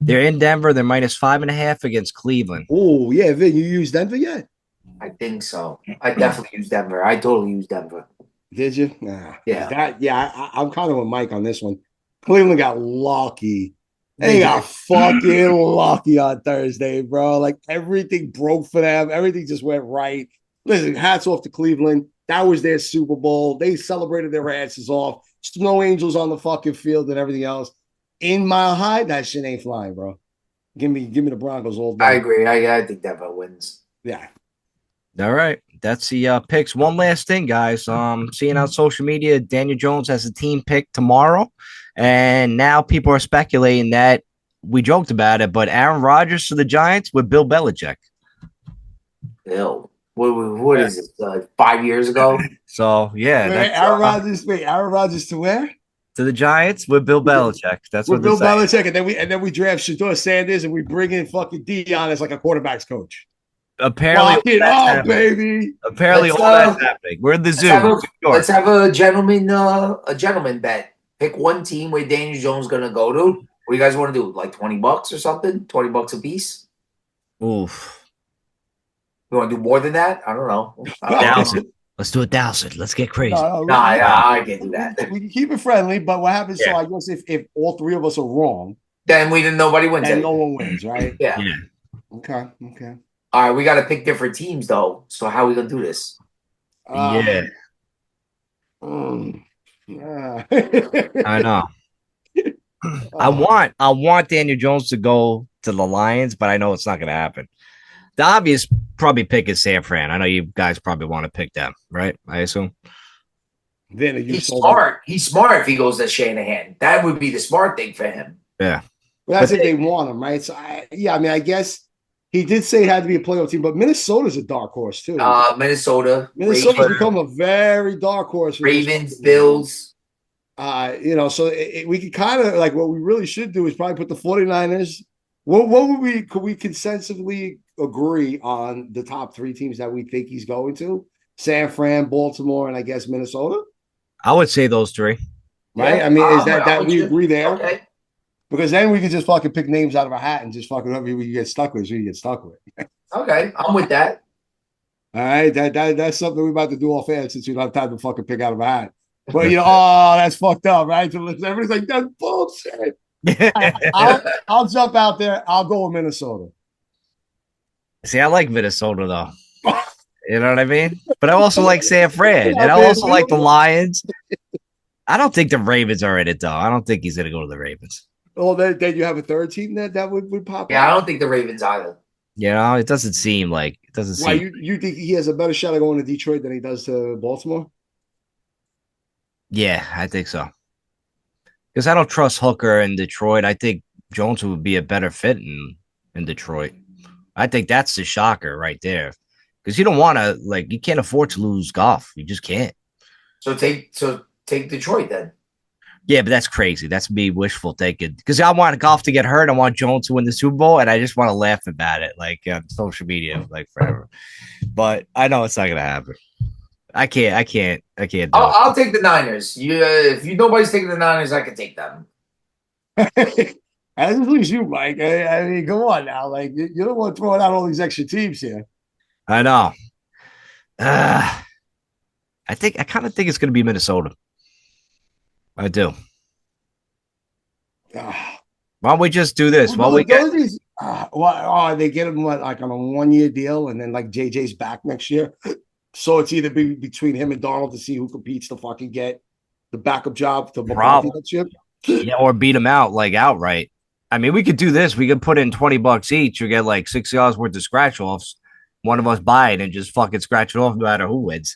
They're in Denver. They're -5.5 against Cleveland. Oh, yeah, Vin, you used Denver yet? I think so. I definitely use Denver. I totally use Denver. Did you? Nah. Yeah. I'm kind of with Mike on this one. Cleveland got lucky. They got fucking lucky on Thursday, bro. Like everything broke for them. Everything just went right. Listen, hats off to Cleveland. That was their Super Bowl. They celebrated their asses off. Snow angels on the fucking field and everything else. In Mile High, that shit ain't flying, bro. Give me the Broncos all day. I agree. I think Denver wins. Yeah. All right. That's the picks. One last thing, guys. Seeing on social media, Daniel Jones has a team pick tomorrow. And now people are speculating that we joked about it, but Aaron Rodgers to the Giants with Bill Belichick. Ew. What is it? 5 years ago? So yeah, Aaron Rodgers to where? To the Giants with Bill Belichick. That's with what Bill saying. Belichick, and then we draft Shador Sanders and we bring in fucking Dion as like a quarterback's coach. Apparently, baby. Apparently, all that's happening. We're in the zoo. Let's have a gentleman bet. Pick one team where Daniel Jones is gonna go to. What do you guys want to do? Like $20 or something? $20 a piece? Oof. You want to do more than that? I don't know. 1,000. Let's do 1,000. Let's get crazy. I can't do that. We can keep it friendly, but what happens? Yeah. So I guess if all three of us are wrong, then nobody wins. And no one wins, right? Yeah. Okay. All right, we got to pick different teams though. So how are we gonna do this? Yeah. I know. I want Daniel Jones to go to the Lions, but I know it's not going to happen. The obvious probably pick is San Fran. I know you guys probably want to pick them, right? I assume. Then he's smart. He's smart if he goes to Shanahan. That would be the smart thing for him. Yeah. Well, that's if they want him, right? So I guess he did say it had to be a playoff team, but Minnesota's a dark horse too. Minnesota's become a very dark horse. Ravens, Bills. So we could kind of like what we really should do is probably put the 49ers. Could we consensually agree on the top three teams that we think he's going to? San Fran, Baltimore, and I guess Minnesota? I would say those three. Right? Yeah, I mean, is that we agree there? Okay. Because then we could just fucking pick names out of a hat and just fucking whoever we get stuck with, we get stuck with. Okay, I'm with that. All right, that's something we're about to do off air since we don't have time to fucking pick out of a hat. But that's fucked up, right? So everybody's like, that's bullshit. I'll jump out there. I'll go with Minnesota. See, I like Minnesota though. You know what I mean? But I also like San Fran, and I also like the Lions. I don't think the Ravens are in it though. I don't think he's gonna go to the Ravens. Oh, then you have a third team that would pop. Yeah, I don't think the Ravens either. You know, it doesn't seem like it doesn't seem. Why you think he has a better shot of going to Detroit than he does to Baltimore? Yeah, I think so. Because I don't trust Hooker in Detroit. I think Jones would be a better fit in Detroit. I think that's the shocker right there. Because you don't want to you can't afford to lose Goff. You just can't. So take Detroit then. Yeah, but that's crazy. That's me wishful thinking. Because I want Goff to get hurt. I want Jones to win the Super Bowl, and I just want to laugh about it, on social media, forever. But I know it's not gonna happen. I can't. I'll take the Niners. If nobody's taking the Niners, I can take them. At least you, Mike. I mean, come on now. You don't want to throw out all these extra teams here. I know. I kind of think it's going to be Minnesota. I do. Why don't we just do this? They get him on a 1-year deal, and then JJ's back next year. So it's either between him and Donald to see who competes to fucking get the backup job to next year. Yeah, or beat him out outright. I mean, we could do this. We could put in $20 each or get $60 worth of scratch offs. One of us buy it and just fucking scratch it off no matter who wins.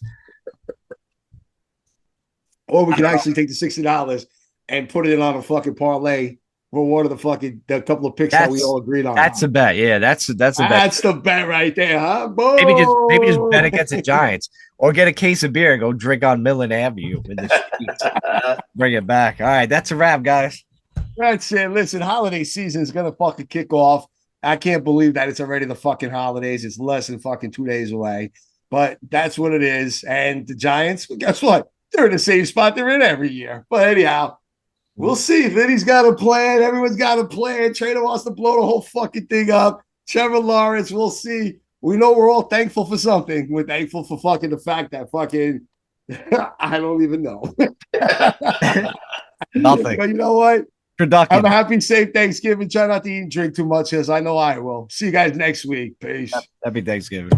Or we can actually take the $60 and put it on a fucking parlay for one of the couple of picks that we all agreed on. That's a bet. Yeah, that's a bet. That's the bet right there, huh? Boom. Maybe just bet against the Giants or get a case of beer and go drink on Millen Avenue in the streets. Bring it back. All right, that's a wrap, guys. That's it. Listen, holiday season is gonna fucking kick off. I can't believe that it's already the fucking holidays. It's less than fucking 2 days away. But that's what it is. And the Giants, well, guess what? They're in the same spot they're in every year. But anyhow, we'll see. Vinny's got a plan. Everyone's got a plan. Trader wants to blow the whole fucking thing up. Trevor Lawrence, we'll see. We know we're all thankful for something. We're thankful for fucking the fact that fucking I don't even know. Nothing. But you know what? Productive. Have a happy, safe Thanksgiving. Try not to eat and drink too much, because I know I will. See you guys next week. Peace. Happy Thanksgiving.